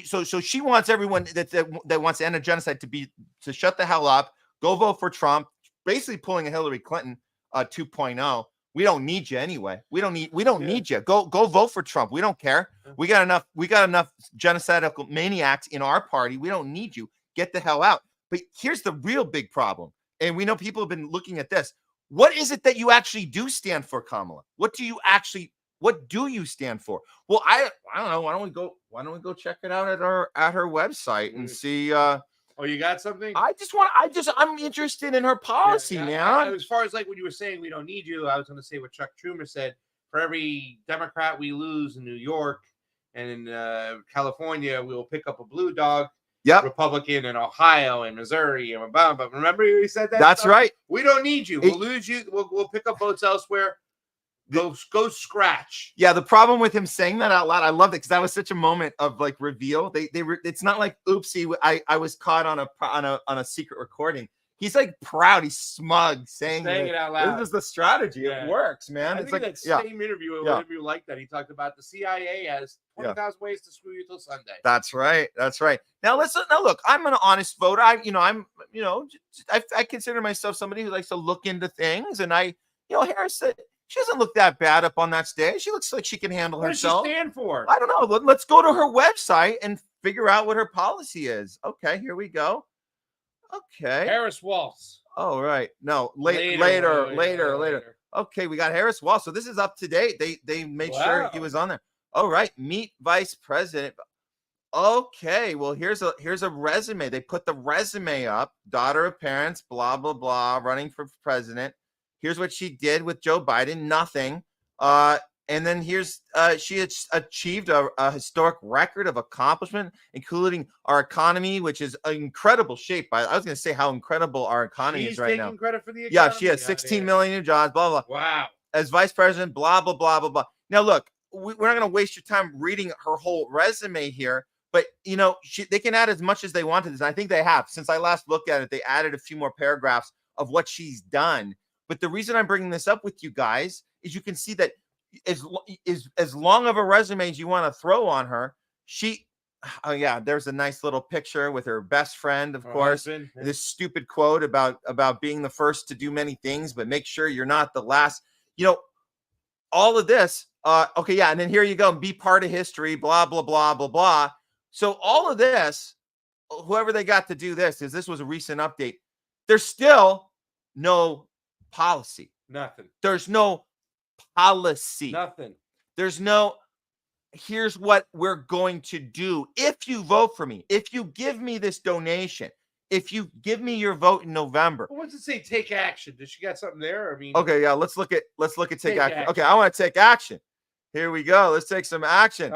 So she wants everyone that wants to end a genocide to shut the hell up, go vote for Trump, basically pulling a Hillary Clinton 2.0. We don't need you anyway. We don't need you. Go vote for Trump. We don't care. We got enough genocidal maniacs in our party. We don't need you. Get the hell out. But here's the real big problem. And we know people have been looking at this. What is it that you actually do stand for, Kamala? What do you stand for? Well, I don't know. Why don't we go check it out at her website and see Oh, you got something? I'm interested in her policy, man. As far as like when you were saying we don't need you, I was going to say what Chuck Schumer said. For every Democrat we lose in New York and in California, we will pick up a blue dog. Yep. Republican in Ohio and Missouri and but remember he said that? That's right. We don't need you. We'll lose you. We'll pick up votes elsewhere. Go scratch. Yeah, the problem with him saying that out loud, I loved it because that was such a moment of like reveal. It's not like oopsie, I was caught on a secret recording. He's like proud, he's smug, saying it out loud. This is the strategy. Yeah. It works, man. I It's think like that same interview like that. He talked about the CIA has 20,000 ways to screw you till Sunday. That's right. Now look, I'm an honest voter. I consider myself somebody who likes to look into things, and Harris said she doesn't look that bad up on that stage. She looks like she can handle herself. What does she stand for? I don't know. Let's go to her website and figure out what her policy is. Okay, here we go. Okay. Harris Waltz. Oh, right. No, later. Okay, we got Harris Waltz. So this is up to date. They made sure he was on there. All right. Meet Vice President. Okay, well, here's a resume. They put the resume up. Daughter of parents, blah, blah, blah, running for president. Here's what she did with Joe Biden. Nothing. And then here's she achieved a historic record of accomplishment, including our economy, which is in incredible shape. I was going to say how incredible our economy is right now. She's taking credit for the economy. Yeah, she has 16 million new jobs, blah, blah, blah. Wow. As vice president, blah, blah, blah, blah, blah. Now, look, we're not going to waste your time reading her whole resume here, but, they can add as much as they want to this. And I think they have. Since I last looked at it, they added a few more paragraphs of what she's done. But the reason I'm bringing this up with you guys is you can see that as long of a resume as you want to throw on her, there's a nice little picture with her best friend, of course. This stupid quote about being the first to do many things, but make sure you're not the last. All of this. And then here you go, be part of history, blah, blah, blah, blah, blah. So all of this, whoever they got to do this, is this was a recent update. There's still no policy. Nothing. There's no policy. Nothing. There's no, here's what we're going to do. If you vote for me, if you give me this donation, if you give me your vote in November. What does it say? Take action. Does she got something there? Okay, yeah, let's look at take action. Okay, I want to take action. Here we go. Let's take some action.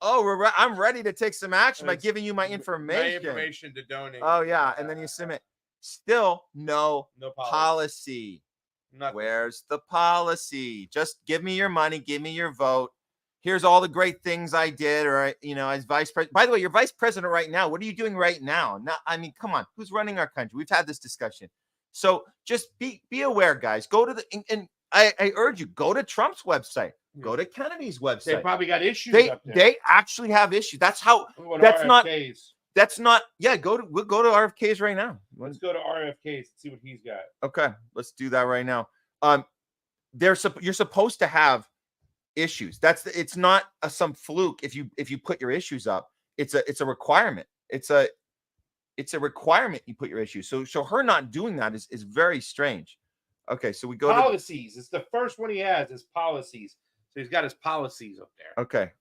Oh, I'm ready to take some action by giving you my information. My information to donate. Oh yeah, and then you submit. Still no policy. Nothing. Where's the policy? Just give me your money, give me your vote. Here's all the great things I did, or as vice president. By the way, you're vice president right now. What are you doing right now? I mean, come on, who's running our country? We've had this discussion. So just be aware, guys. Go to and I urge you, go to Trump's website. Go to Kennedy's website. They probably got issues up there. They actually have issues. That's how. That's RFKs. not. Yeah, we'll go to RFK's right now. Let's go to RFK's and see what he's got. Okay, let's do that right now. You're supposed to have issues. It's not some fluke if you put your issues up. It's a requirement. It's a requirement you put your issues. So her not doing that is very strange. Okay, so we go policies. It's the first one he has is policies. So he's got his policies up there. Okay.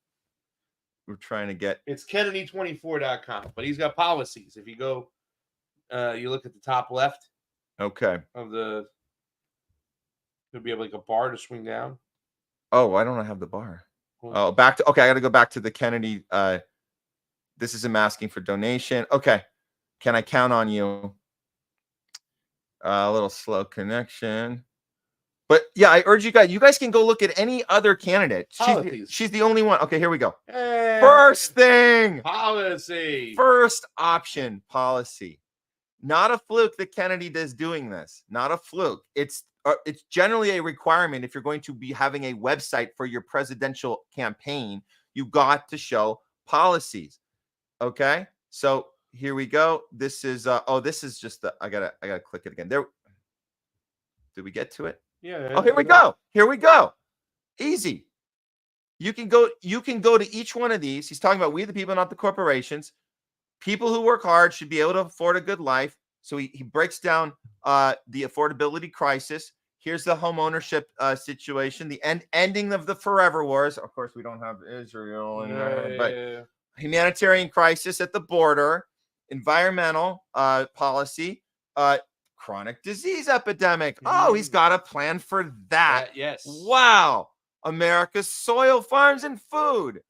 We're trying to get it's Kennedy24.com, but he's got policies. If you go you look at the top left of there'll be like a bar to swing down. Oh, I don't have the bar. Oh, I gotta go back to the Kennedy. This is him asking for donation. Okay. Can I count on you? A little slow connection. But yeah, I urge you guys can go look at any other candidate. She's the only one. Okay, here we go. Hey, first thing. Policy. First option, policy. Not a fluke that Kennedy is doing this. Not a fluke. It's generally a requirement if you're going to be having a website for your presidential campaign. You got to show policies. Okay? So here we go. This is this is just the I gotta click it again. There. Did we get to it? Yeah. Oh, here we go. Here we go. Easy. You can go to each one of these. He's talking about we the people, not the corporations. People who work hard should be able to afford a good life. So he breaks down the affordability crisis. Here's the home ownership situation, the ending of the forever wars. Of course, we don't have Israel, but humanitarian crisis at the border, environmental policy, chronic disease epidemic. Oh, he's got a plan for that. Yes. Wow. America's soil, farms, and food.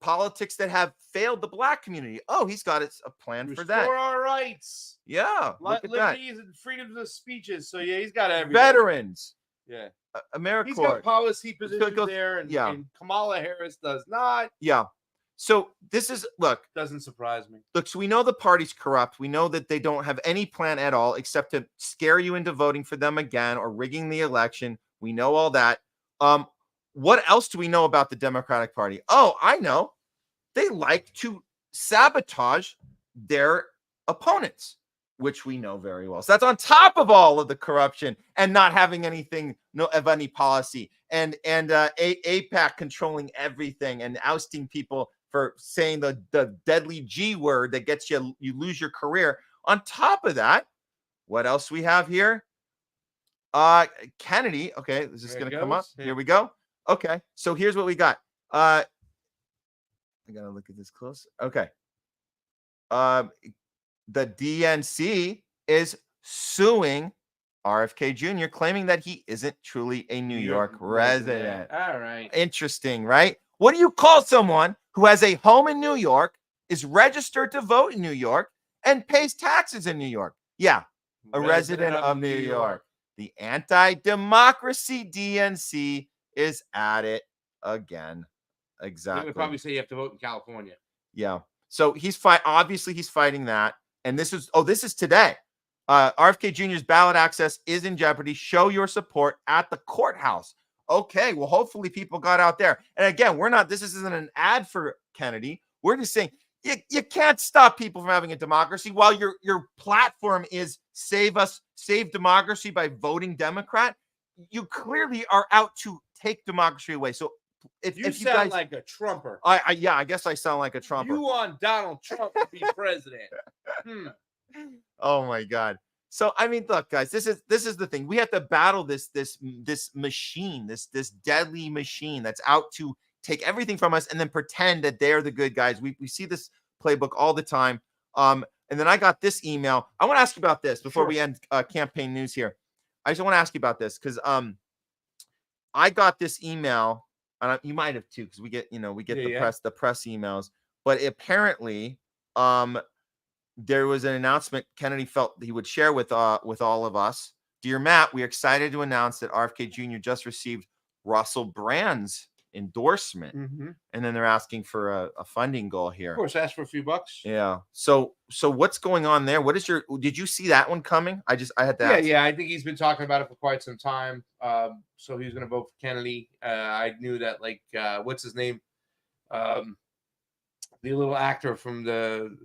Politics that have failed the black community. Oh, he's got a plan for that. Restore our rights. Yeah. Look at that. Liberties and freedoms of speeches. So yeah, he's got everything. Veterans. Yeah. AmeriCorps. He's got policy positions there, and Kamala Harris does not. Yeah. So this is doesn't surprise me. Look, so we know the party's corrupt. We know that they don't have any plan at all except to scare you into voting for them again or rigging the election. We know all that. What else do we know about the Democratic Party? Oh, I know. They like to sabotage their opponents, which we know very well. So that's on top of all of the corruption and not having anything of any policy and AIPAC controlling everything and ousting people for saying the deadly G word that gets you lose your career. On top of that, what else we have here? Kennedy. Okay, is this going to come up? Yeah. Here we go. Okay, so here's what we got. I gotta look at this close. Okay. The DNC is suing RFK Jr., claiming that he isn't truly a New York resident. All right. Interesting, right? What do you call someone who has a home in New York, is registered to vote in New York, and pays taxes in New York? Yeah, a resident of New York. The anti-democracy DNC is at it again. Exactly. They would probably say you have to vote in California. Yeah. So obviously he's fighting that. And this is today. RFK Jr.'s ballot access is in jeopardy. Show your support at the courthouse. Okay. Well, hopefully people got out there. And again, this isn't an ad for Kennedy. We're just saying you can't stop people from having a democracy while your platform is save democracy by voting Democrat. You clearly are out to take democracy away. So if you sound like a Trumper. I guess I sound like a Trumper. You want Donald Trump to be president. Oh my God. So I mean, look, guys, this is the thing. We have to battle this machine, this deadly machine that's out to take everything from us and then pretend that they're the good guys. We see this playbook all the time. And then I got this email. I want to ask you about this before we end campaign news here. I just want to ask you about this because I got this email you might have too, because we get Yeah, the press emails. But apparently, there was an announcement Kennedy felt he would share with all of us. Dear Matt, we are excited to announce that RFK Jr. just received Russell Brand's endorsement, and then they're asking for a funding goal here. Of course, ask for a few bucks. Yeah. So what's going on there? Did you see that one coming? I had that. Yeah. I think he's been talking about it for quite some time. So he's going to vote for Kennedy. I knew that, like, what's his name? The little actor from the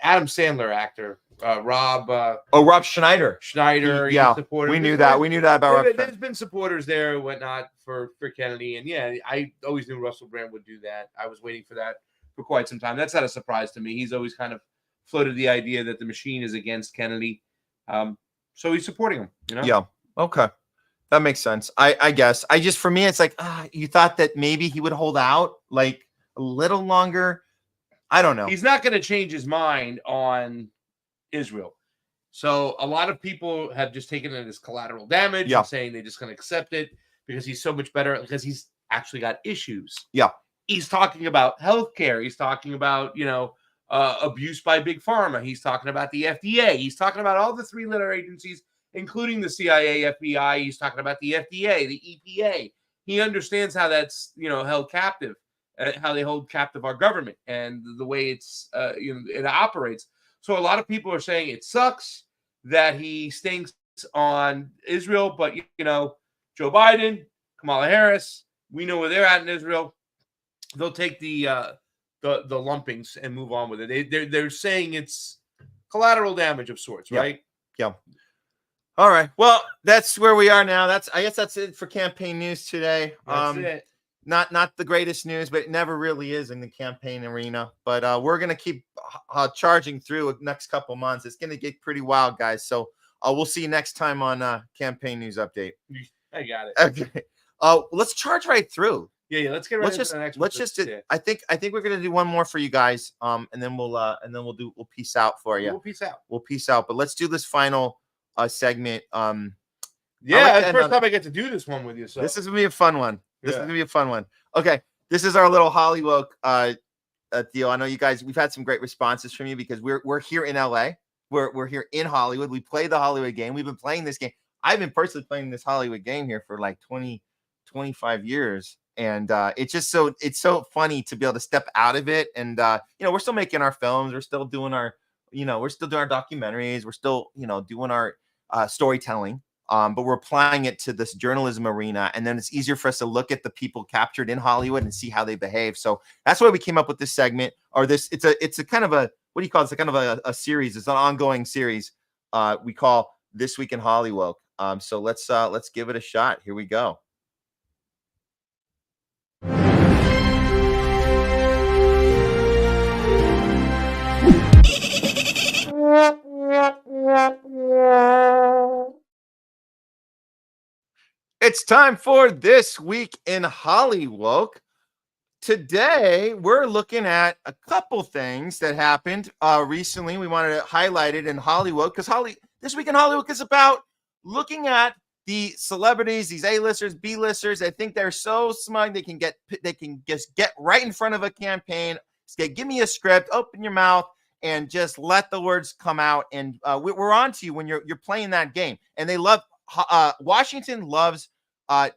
Adam Sandler actor, Rob. Rob Schneider. We knew that. We knew that about Rob. There's been supporters there and whatnot for Kennedy, and yeah, I always knew Russell Brand would do that. I was waiting for that for quite some time. That's not a surprise to me. He's always kind of floated the idea that the machine is against Kennedy, so he's supporting him. Yeah. Okay. That makes sense. I guess. For me, it's like, you thought that maybe he would hold out like a little longer. I don't know. He's not going to change his mind on Israel. So a lot of people have just taken it as collateral damage and saying they're just going to accept it because he's so much better, because he's actually got issues. Yeah. He's talking about healthcare. He's talking about, abuse by big pharma. He's talking about the FDA. He's talking about all the three-letter agencies, including the CIA, FBI. He's talking about the FDA, the EPA. He understands how that's, held captive, how they hold captive our government and the way it operates. So a lot of people are saying it sucks that he stinks on Israel, but Joe Biden, Kamala Harris, we know where they're at in Israel. They'll take the lumpings and move on with it. They're saying it's collateral damage of sorts, right? Yeah. All right. Well, that's where we are now. I guess that's it for campaign news today. That's it. Not the greatest news, but it never really is in the campaign arena. But we're gonna keep charging through the next couple months. It's gonna get pretty wild, guys. So we'll see you next time on campaign news update. I got it. Okay. Let's charge right through. Yeah. Let's get right into the next one. Let's just. I think we're gonna do one more for you guys. And then we'll peace out for you. We'll peace out. But let's do this final segment. Yeah, it's the first time I get to do this one with you. So this is gonna be a fun one. This is gonna be a fun one. Okay, this is our little Hollywood deal. I know you guys. We've had some great responses from you because we're here in LA. We're here in Hollywood. We play the Hollywood game. We've been playing this game. I've been personally playing this Hollywood game here for like 25 years, and it's so funny to be able to step out of it. And we're still making our films. We're still doing our documentaries. We're still doing our storytelling. But we're applying it to this journalism arena, and then it's easier for us to look at the people captured in Hollywood and see how they behave. So that's why we came up with this segment, or this. It's a kind of a, what do you call it? It's a kind of a series. It's an ongoing series. We call This Week in Hollywood. So let's give it a shot. Here we go. It's time for This Week in Hollywood. Today, we're looking at a couple things that happened recently. We wanted to highlight it in Hollywood because This Week in Hollywood is about looking at the celebrities, these A-listers, B-listers. I think they're so smug they can just get right in front of a campaign. Say, give me a script, open your mouth, and just let the words come out. And we're on to you when you're playing that game. And they love Washington loves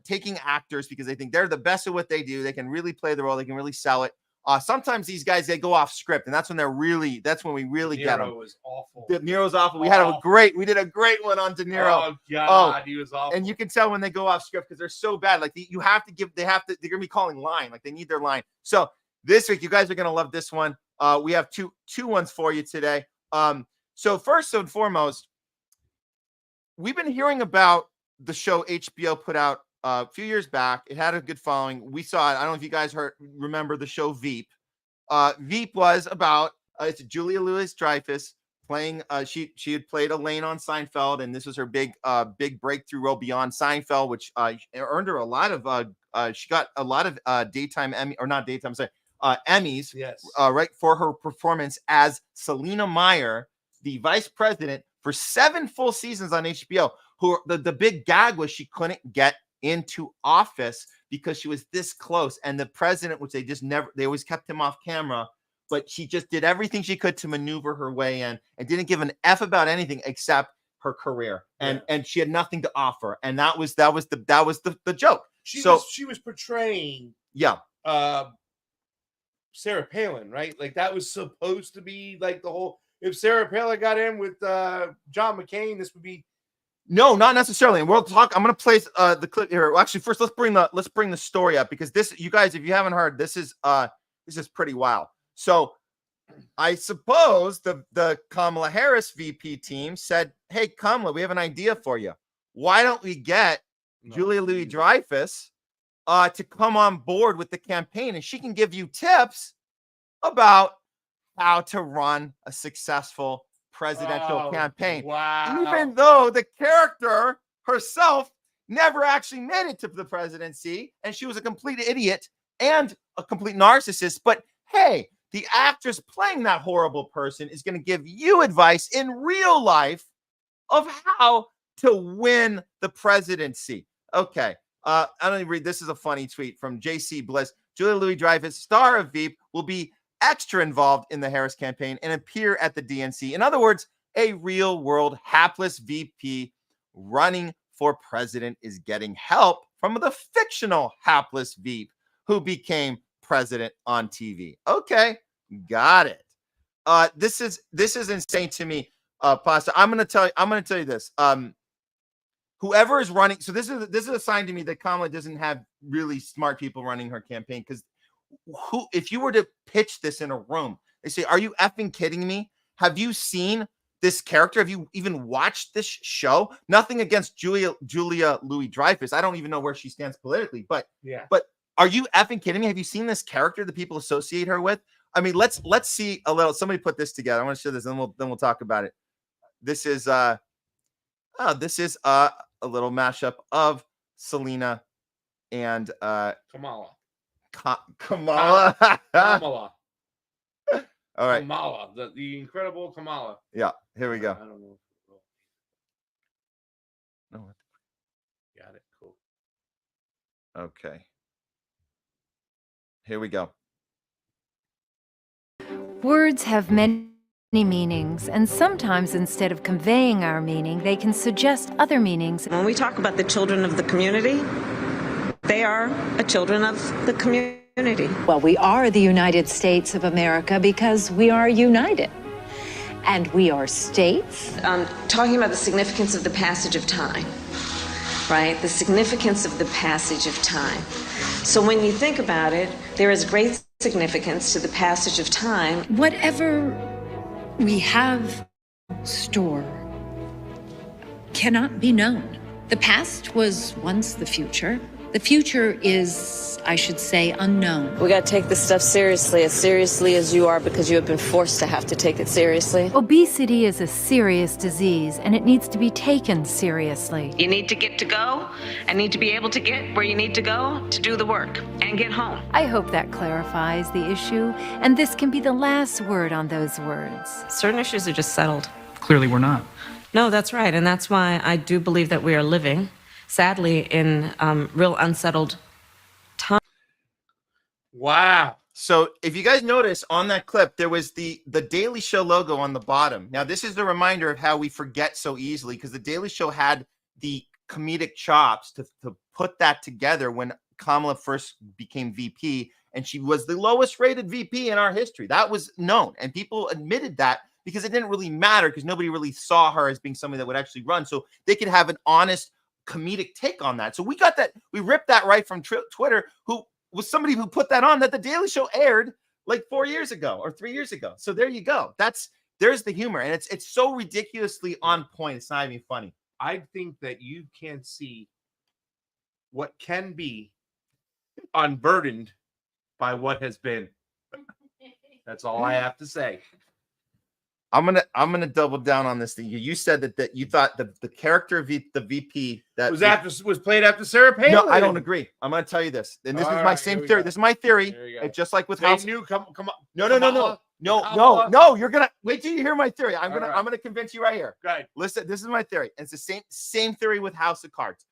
taking actors because they think they're the best at what they do. They can really play the role. They can really sell it. Sometimes these guys, they go off script, and that's when we really get them. Niro was awful. Niro's awful. We did a great one on De Niro. Oh God, he was awful. And you can tell when they go off script because they're so bad. Like they're gonna be calling line. Like they need their line. So this week, you guys are gonna love this one. We have two ones for you today. So first and foremost, we've been hearing about the show HBO put out a few years back. It had a good following. We saw it. I don't know if you guys remember the show Veep. Veep was about it's Julia Louis-Dreyfus playing. She had played Elaine on Seinfeld, and this was her big breakthrough role beyond Seinfeld, which earned her a lot of. She got a lot of daytime Emmy, or not daytime, sorry, Emmys. Yes. Right, for her performance as Selena Meyer, the vice president for 7 full seasons on HBO. Who the big gag was she couldn't get into office because she was this close. And the president, which they always kept him off camera, but she just did everything she could to maneuver her way in and didn't give an F about anything except her career. And she had nothing to offer. And that was the joke. She was portraying Sarah Palin, right? Like that was supposed to be like the whole. If Sarah Palin got in with John McCain, this would be. No, not necessarily. And we'll talk. I'm going to place the clip here. Well, actually, first let's bring the story up, because this, you guys, if you haven't heard, this is pretty wild. So I suppose the Kamala Harris VP team said, "Hey, Kamala, we have an idea for you. Why don't we get Julia Louis-Dreyfus to come on board with the campaign, and she can give you tips about how to run a successful presidential campaign." Wow. Even though the character herself never actually made it to the presidency, and she was a complete idiot and a complete narcissist. But hey, the actress playing that horrible person is going to give you advice in real life of how to win the presidency. Okay. I don't even read. This is a funny tweet from JC Bliss. Julia Louis-Dreyfus, star of Veep, will be extra involved in the Harris campaign and appear at the DNC. In other words, a real-world hapless VP running for president is getting help from the fictional hapless Veep who became president on TV. Okay, got it. This is insane to me, Pasta. I'm gonna tell you this. Whoever is running, so this is a sign to me that Kamala doesn't have really smart people running her campaign, because if you were to pitch this in a room, they say, "Are you effing kidding me? Have you seen this character? Have you even watched this show?" Nothing against Julia Louis-Dreyfus. I don't even know where she stands politically, but are you effing kidding me? Have you seen this character that people associate her with? I mean, let's see a little. Somebody put this together. I want to show this, and then we'll talk about it. This is a little mashup of Selena and Kamala. Kamala. Kamala. All right. Kamala, the incredible Kamala. Yeah, here we go. I don't know. No. Got it. Cool. Okay. Here we go. Words have many meanings, and sometimes instead of conveying our meaning, they can suggest other meanings. When we talk about the children of the community, they are a children of the community. Well, we are the United States of America because we are united. And we are states. Talking about the significance of the passage of time, right? The significance of the passage of time. So when you think about it, there is great significance to the passage of time. Whatever we have stored cannot be known. The past was once the future. The future is, I should say, unknown. We got to take this stuff seriously as you are, because you have been forced to have to take it seriously. Obesity is a serious disease, and it needs to be taken seriously. You need to get to go and need to be able to get where you need to go to do the work and get home. I hope that clarifies the issue, and this can be the last word on those words. Certain issues are just settled. Clearly we're not. No, that's right, and that's why I do believe that we are living, sadly, in real unsettled time. Wow. So if you guys notice on that clip, there was the Daily Show logo on the bottom. Now, this is the reminder of how we forget so easily, because the Daily Show had the comedic chops to put that together when Kamala first became VP, and she was the lowest rated VP in our history. That was known, and people admitted that because it didn't really matter, because nobody really saw her as being somebody that would actually run. So they could have an honest comedic take on that. So we got that. We ripped that right from Twitter, who was somebody who put that on, that the Daily Show aired like 4 years ago or 3 years ago. So there you go. There's the humor, and it's so ridiculously on point. It's not even funny. I think that you can't see what can be unburdened by what has been. That's all I have to say. I'm gonna double down on this thing. You said that you thought the character the VP that was played after Sarah Palin. No, I don't agree. I'm gonna tell you this, and this is my same theory. This is my theory. It's just like with House. Come on. No. You're gonna wait till you hear my theory. I'm gonna convince you right here. Right. Listen, this is my theory. And it's the same theory with House of Cards.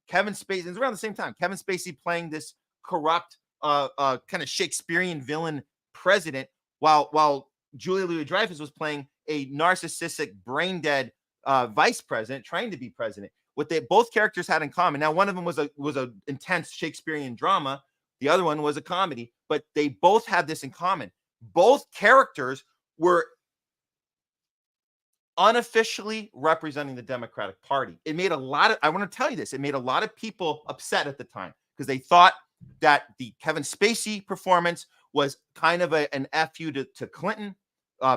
Kevin Spacey, it's around the same time, Kevin Spacey playing this corrupt, kind of Shakespearean villain president, while Julia Louis-Dreyfus was playing a narcissistic, brain-dead vice president trying to be president. What both characters had in common. Now, one of them was a intense Shakespearean drama. The other one was a comedy, but they both had this in common. Both characters were unofficially representing the Democratic Party. It made a lot of, I want to tell you this, it made a lot of people upset at the time because they thought that the Kevin Spacey performance was kind of an FU to Clinton,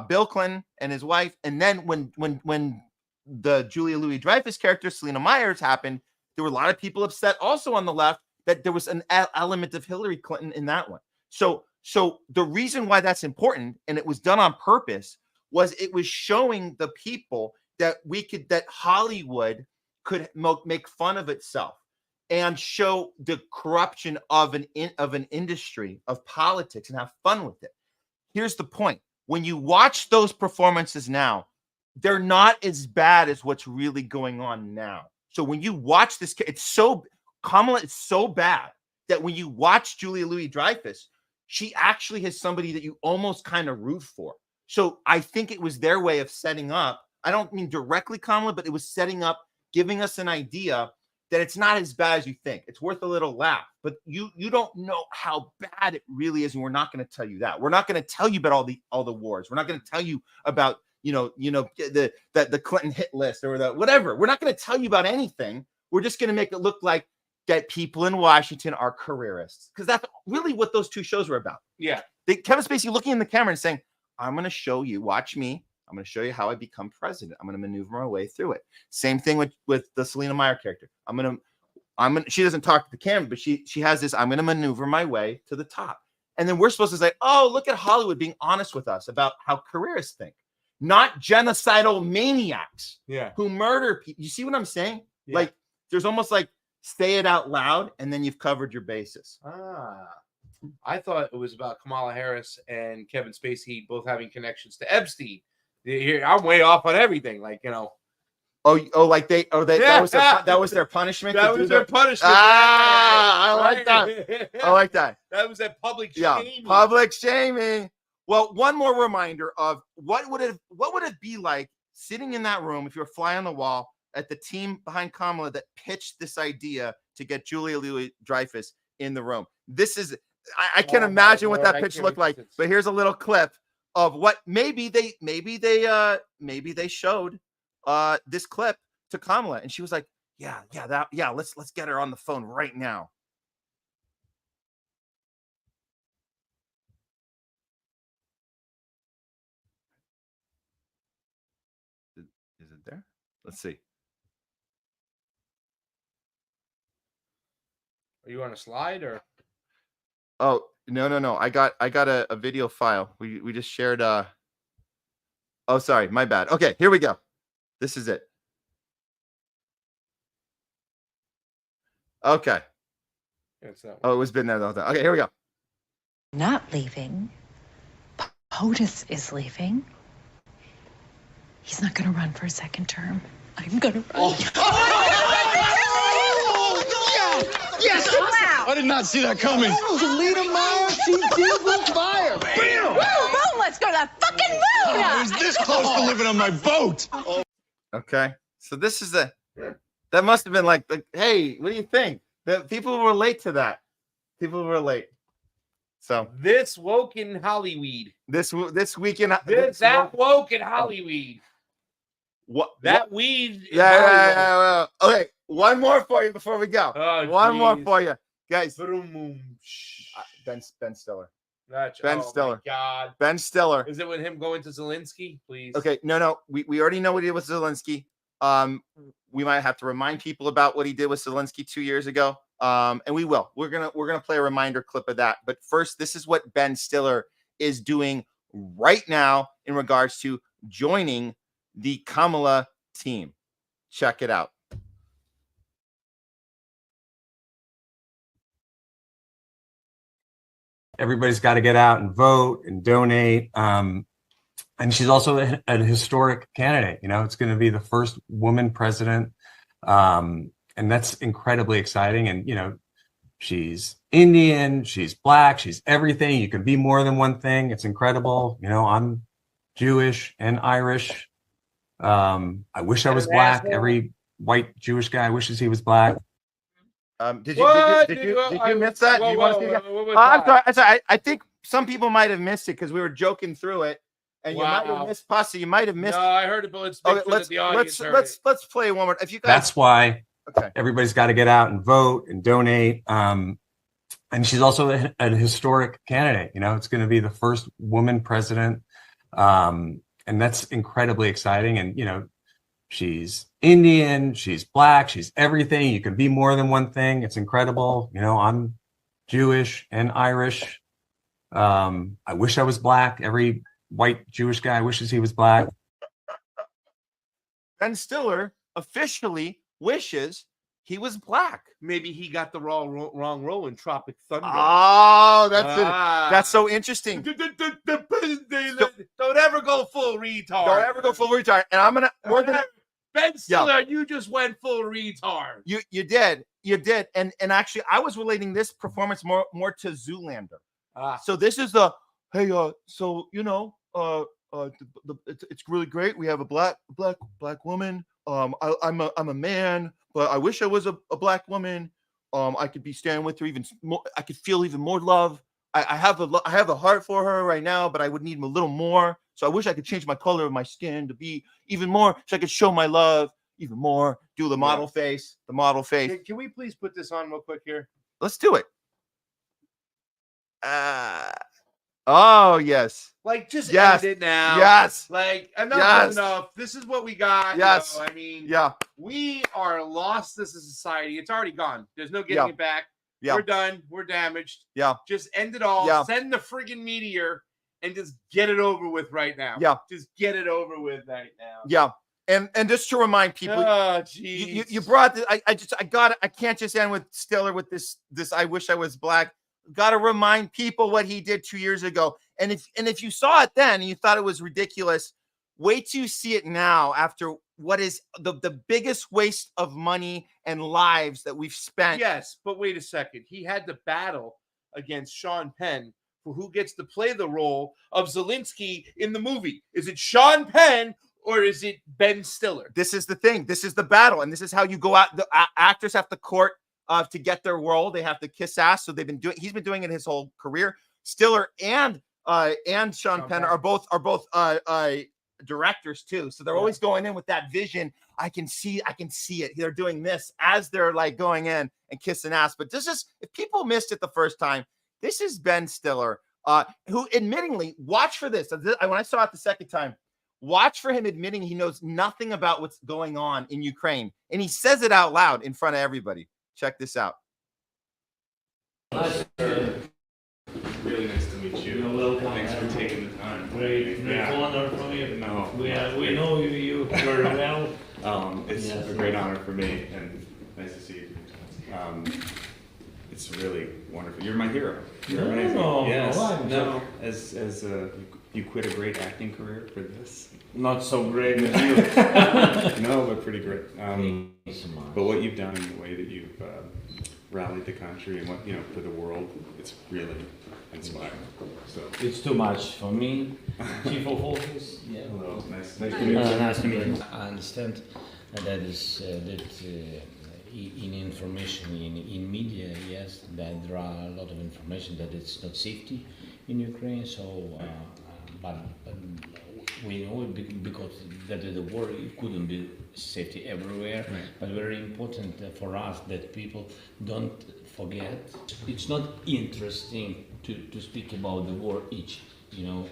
Bill Clinton and his wife. And then when the Julia Louis-Dreyfus character, Selena Myers, happened, there were a lot of people upset also on the left that there was an element of Hillary Clinton in that one. So the reason why that's important, and it was done on purpose, was it was showing the people that that Hollywood could make fun of itself and show the corruption of an industry, of politics, and have fun with it. Here's the point. When you watch those performances now, they're not as bad as what's really going on now. So when you watch this, Kamala is so bad that when you watch Julia Louis-Dreyfus, she actually has somebody that you almost kind of root for. So I think it was their way of setting up. I don't mean directly Kamala, but it was setting up, giving us an idea that it's not as bad as you think. It's worth a little laugh, but you don't know how bad it really is, and we're not going to tell you that. We're not going to tell you about all the wars. We're not going to tell you about the Clinton hit list or the whatever. We're not going to tell you about anything. We're just going to make it look like that people in Washington are careerists, because that's really what those two shows were about. Yeah, Kevin Spacey looking in the camera and saying, I'm going to show you, watch me. I'm going to show you how I become president. I'm going to maneuver my way through it. Same thing with the Selena Meyer character. She doesn't talk to the camera, but she has this, I'm going to maneuver my way to the top. And then we're supposed to say, oh, look at Hollywood being honest with us about how careerists think, not genocidal maniacs who murder people. You see what I'm saying? Yeah. Like, there's almost like, say it out loud, and then you've covered your bases. I thought it was about Kamala Harris and Kevin Spacey both having connections to Epstein. Here, I'm way off on everything. Like, that was their punishment. That was their punishment. I like that. I like that. That was that public shaming. Public shaming. Well, one more reminder of what would it be like sitting in that room if you're a fly on the wall at the team behind Kamala that pitched this idea to get Julia Louis-Dreyfus in the room. This is, I can't imagine what that pitch looked like, but here's a little clip of what maybe they showed this clip to Kamala, and she was like, let's get her on the phone right now. Is it there? Let's see. Are you on a slide or? Oh, no. I got a video file. We just shared oh, sorry, my bad. Okay, here we go. This is it. Okay. Oh, it was been there the whole time. Okay, here we go. Not leaving. POTUS is leaving. He's not going to run for a second term. I'm going to run. Yes! Wow. I did not see that coming. Selena Meyer, she did with fire. Bam! Boom! Let's go to the fucking moon! I was this close to living on my boat. Okay, so this is that must have been like, hey, what do you think? That people will relate to that. People will relate. So this woke in Hollywood. This weekend. That woke in Hollywood. What that weed? Yeah. Okay, one more for you before we go. One more for you, guys. Ben Stiller. Ben Stiller. God. Ben Stiller. Is it with him going to Zelensky? Please. Okay, no. We already know what he did with Zelensky. We might have to remind people about what he did with Zelensky 2 years ago. And we will. We're gonna play a reminder clip of that. But first, this is what Ben Stiller is doing right now in regards to joining the Kamala team. Check it out. Everybody's got to get out and vote and donate. And she's also a historic candidate. You know, it's going to be the first woman president. and that's incredibly exciting. And, she's Indian, she's Black, she's everything. You can be more than one thing. It's incredible. I'm Jewish and Irish. I wish I was Black. Every white Jewish guy wishes he was Black. Did you miss that? Do you want to see it again? I'm sorry. I think some people might have missed it because we were joking through it, and you might have missed Pasta. You might have missed. No, I heard it, but let's play one more. If you guys, that's why everybody's got to get out and vote and donate. And she's also a historic candidate. It's going to be the first woman president, and that's incredibly exciting. And she's Indian, she's Black, she's everything. You can be more than one thing. It's incredible. I'm Jewish and Irish. I wish I was Black. Every white Jewish guy wishes he was Black. Ben Stiller officially wishes he was Black. Maybe he got the wrong role in Tropic Thunder. Oh, that's so interesting. Don't ever go full retard. Don't ever go full retard. And I'm gonna Ben Stiller, you just went full retard. You did. And actually, I was relating this performance more to Zoolander. So this is it's really great. We have a black woman. I'm a man, but I wish I was a Black woman. I could be standing with her even more. I could feel even more love. I have a heart for her right now, but I would need a little more. So I wish I could change my color of my skin to be even more, so I could show my love even more. Do the model face. The model face. Can we please put this on real quick here? Let's do it. Oh yes. Like just end it now. Yes. Like enough is enough. This is what we got. Yes. I mean, yeah. We are lost as a society. It's already gone. There's no getting it back. Yeah. We're done. We're damaged. Yeah. Just end it all. Yeah. Send the friggin' meteor and just get it over with right now. Yeah. Just get it over with right now. Yeah. And just to remind people, you brought this. I can't just end with Stiller with this. I wish I was Black. Got to remind people what he did 2 years ago. And if you saw it then and you thought it was ridiculous, wait till you see it now after what is the biggest waste of money and lives that we've spent. Yes, but wait a second. He had to battle against Sean Penn for who gets to play the role of Zelensky in the movie. Is it Sean Penn or is it Ben Stiller? This is the thing. This is the battle. And this is how you go out. The actors have to court to get their role. They have to kiss ass. So he's been doing it his whole career. Stiller and Sean Penn are both directors too. So they're always going in with that vision. I can see it. They're doing this as they're like going in and kissing ass. But this is, if people missed it the first time, this is Ben Stiller, who admittingly, watch for this. When I saw it the second time, watch for him admitting he knows nothing about what's going on in Ukraine. And he says it out loud in front of everybody. Check this out. Really nice to meet you. You're welcome. Thanks for taking the time. Great honor for me. No, we know you very well. It's a great honor for me, and nice to see you. It's really wonderful. You're my hero. You're amazing. Yes. No. As you quit a great acting career for this. Not so great as you. No, but pretty great. But what you've done and the way that you've rallied the country and what for the world, it's really inspiring. So it's too much for me. Chief of office. Yeah. Hello. Nice to meet you. Nice to meet you. I understand that is in information in media, yes, that there are a lot of information that it's not safety in Ukraine. So, but we know it because that the war it couldn't be safety everywhere. Right. But very important for us that people don't forget. It's not interesting to speak about the war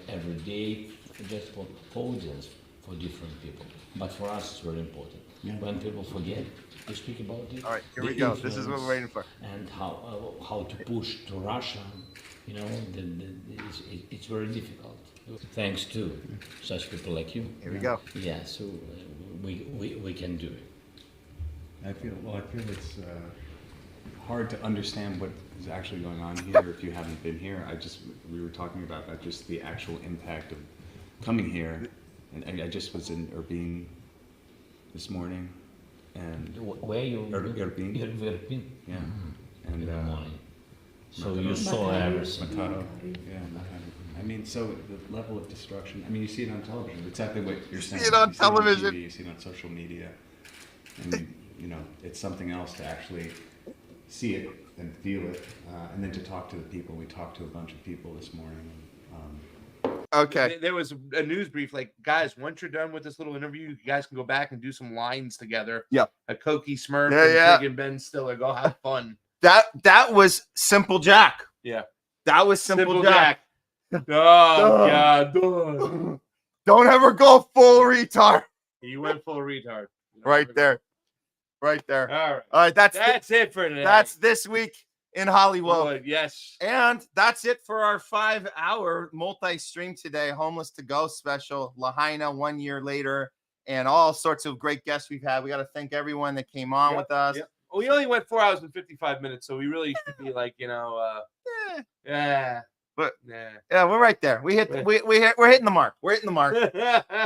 every day just for audience for different people. But for us, it's very important. Yeah. When people forget to speak about it. All right, here we go. This is what we're waiting for. And how to push to Russia, it's very difficult. Thanks to such people like you. Here we go. Yeah, so we can do it. I feel it's hard to understand what is actually going on here if you haven't been here. We were talking about just the actual impact of coming here, and I just was in Irvine this morning, And where you? Irpin. Irpin. Yeah. And And in the morning. So you saw everything. Matado. Yeah, Matado. I mean, so the level of destruction. I mean, you see it on television. Exactly what you're saying. See it on you television. See it on TV, you see it on social media, and you know, it's something else to actually see it and feel it, and then to talk to the people. We talked to a bunch of people this morning. Okay. There was a news brief, like, guys, once you're done with this little interview, you guys can go back and do some lines together. Yeah. A Cokie Smurf Yeah, and friggin' Ben Stiller. Go have fun. That was Simple Jack. Yeah. That was Simple Jack. Oh, God. Don't ever go full retard. He went full retard. Right there. Right there. All right. All right. That's it for today. That's this week in Hollywood. Good, yes. And that's it for our 5-hour multi-stream today. Homeless to Go special. Lahaina 1 year later. And all sorts of great guests we've had. We got to thank everyone that came on with us. Yep. Well, we only went 4 hours and 55 minutes, so we really should be like, yeah. But yeah, we're right there. We're hitting the mark. We're hitting the mark.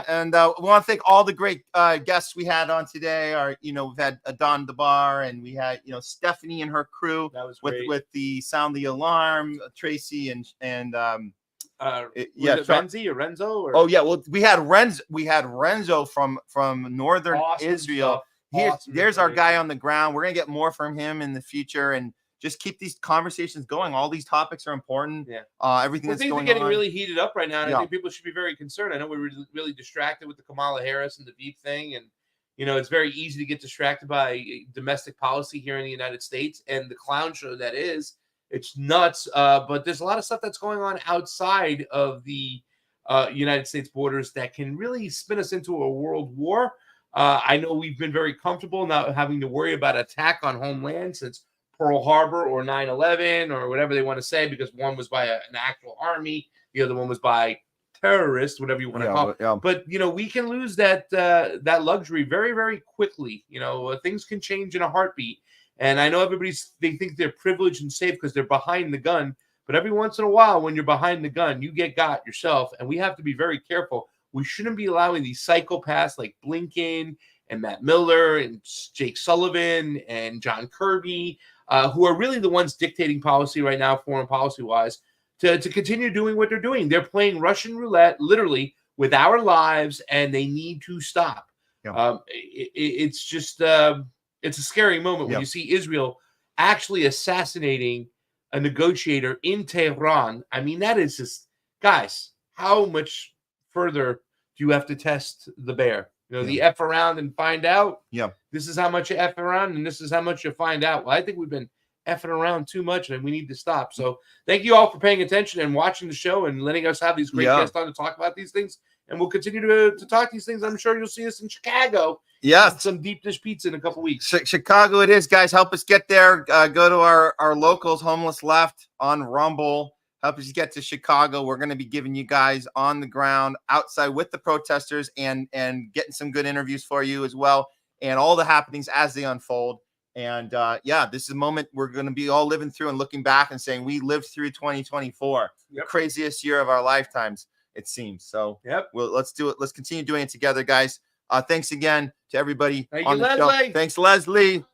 And we want to thank all the great guests we had on today. We've had Don DeBar, and we had Stephanie and her crew. That was with the Sound the Alarm, Tracy and Renzi or Renzo? Or? Oh yeah, well we had Renzo from northern Israel. There's our guy on the ground. We're gonna get more from him in the future, and just keep these conversations going. All these topics are important. Yeah. Everything that's things going are getting on. really heated up right now, and Yeah. I think people should be very concerned. I know we're really distracted with the Kamala Harris and the Veep thing, and it's very easy to get distracted by domestic policy here in the United States and the clown show that is. It's nuts, but there's a lot of stuff that's going on outside of the United States borders that can really spin us into a world war. I know we've been very comfortable not having to worry about attack on homeland since Pearl Harbor or 9/11 or whatever they want to say, because one was by an actual army, the other one was by terrorists, whatever you want to call it. Yeah. But we can lose that luxury very, very quickly. Things can change in a heartbeat. And I know they think they're privileged and safe because they're behind the gun. But every once in a while, when you're behind the gun, you get got yourself. And we have to be very careful. We shouldn't be allowing these psychopaths like Blinken and Matt Miller and Jake Sullivan and John Kirby, who are really the ones dictating policy right now, foreign policy-wise, to continue doing what they're doing. They're playing Russian roulette, literally, with our lives, and they need to stop. Yeah. It's just it's a scary moment when you see Israel actually assassinating a negotiator in Tehran. I mean, that is just, guys, how much further do you have to test the bear? The F around and find out. Yeah. This is how much you F around, and this is how much you find out. Well, I think we've been effing around too much, and we need to stop. So thank you all for paying attention and watching the show and letting us have these great guests on to talk about these things. And we'll continue to talk these things. I'm sure you'll see us in Chicago. Yes. Some deep dish pizza in a couple weeks. Chicago it is, guys. Help us get there. Go to our locals, Homeless Left on Rumble. Help us get to Chicago. We're going to be giving you guys on the ground outside with the protesters and getting some good interviews for you as well, and all the happenings as they unfold. And this is a moment we're going to be all living through and looking back and saying we lived through 2024, the craziest year of our lifetimes, it seems. So let's do it. Let's continue doing it together, guys. Thanks again to everybody on the show. Thanks, Leslie.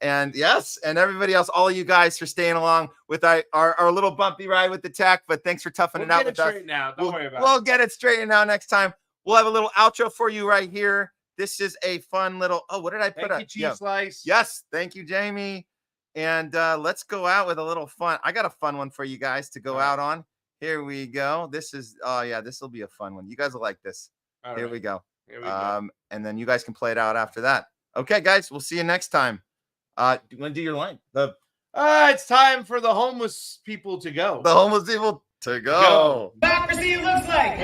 And and everybody else, all of you guys for staying along with our little bumpy ride with the tech. But thanks for toughing it out with us. Don't worry about it. We'll get it straightened out next time. We'll have a little outro for you right here. This is a fun little. Oh, what did I put? Thank you, Cheese Slice. Yes, thank you, Jamie. And let's go out with a little fun. I got a fun one for you guys to go out on. Here we go. This is. This will be a fun one. You guys will like this. Here we go. And then you guys can play it out after that. Okay, guys. We'll see you next time. Do you want to do your line? It's time for the homeless people to go. The homeless people to go. Democracy looks like.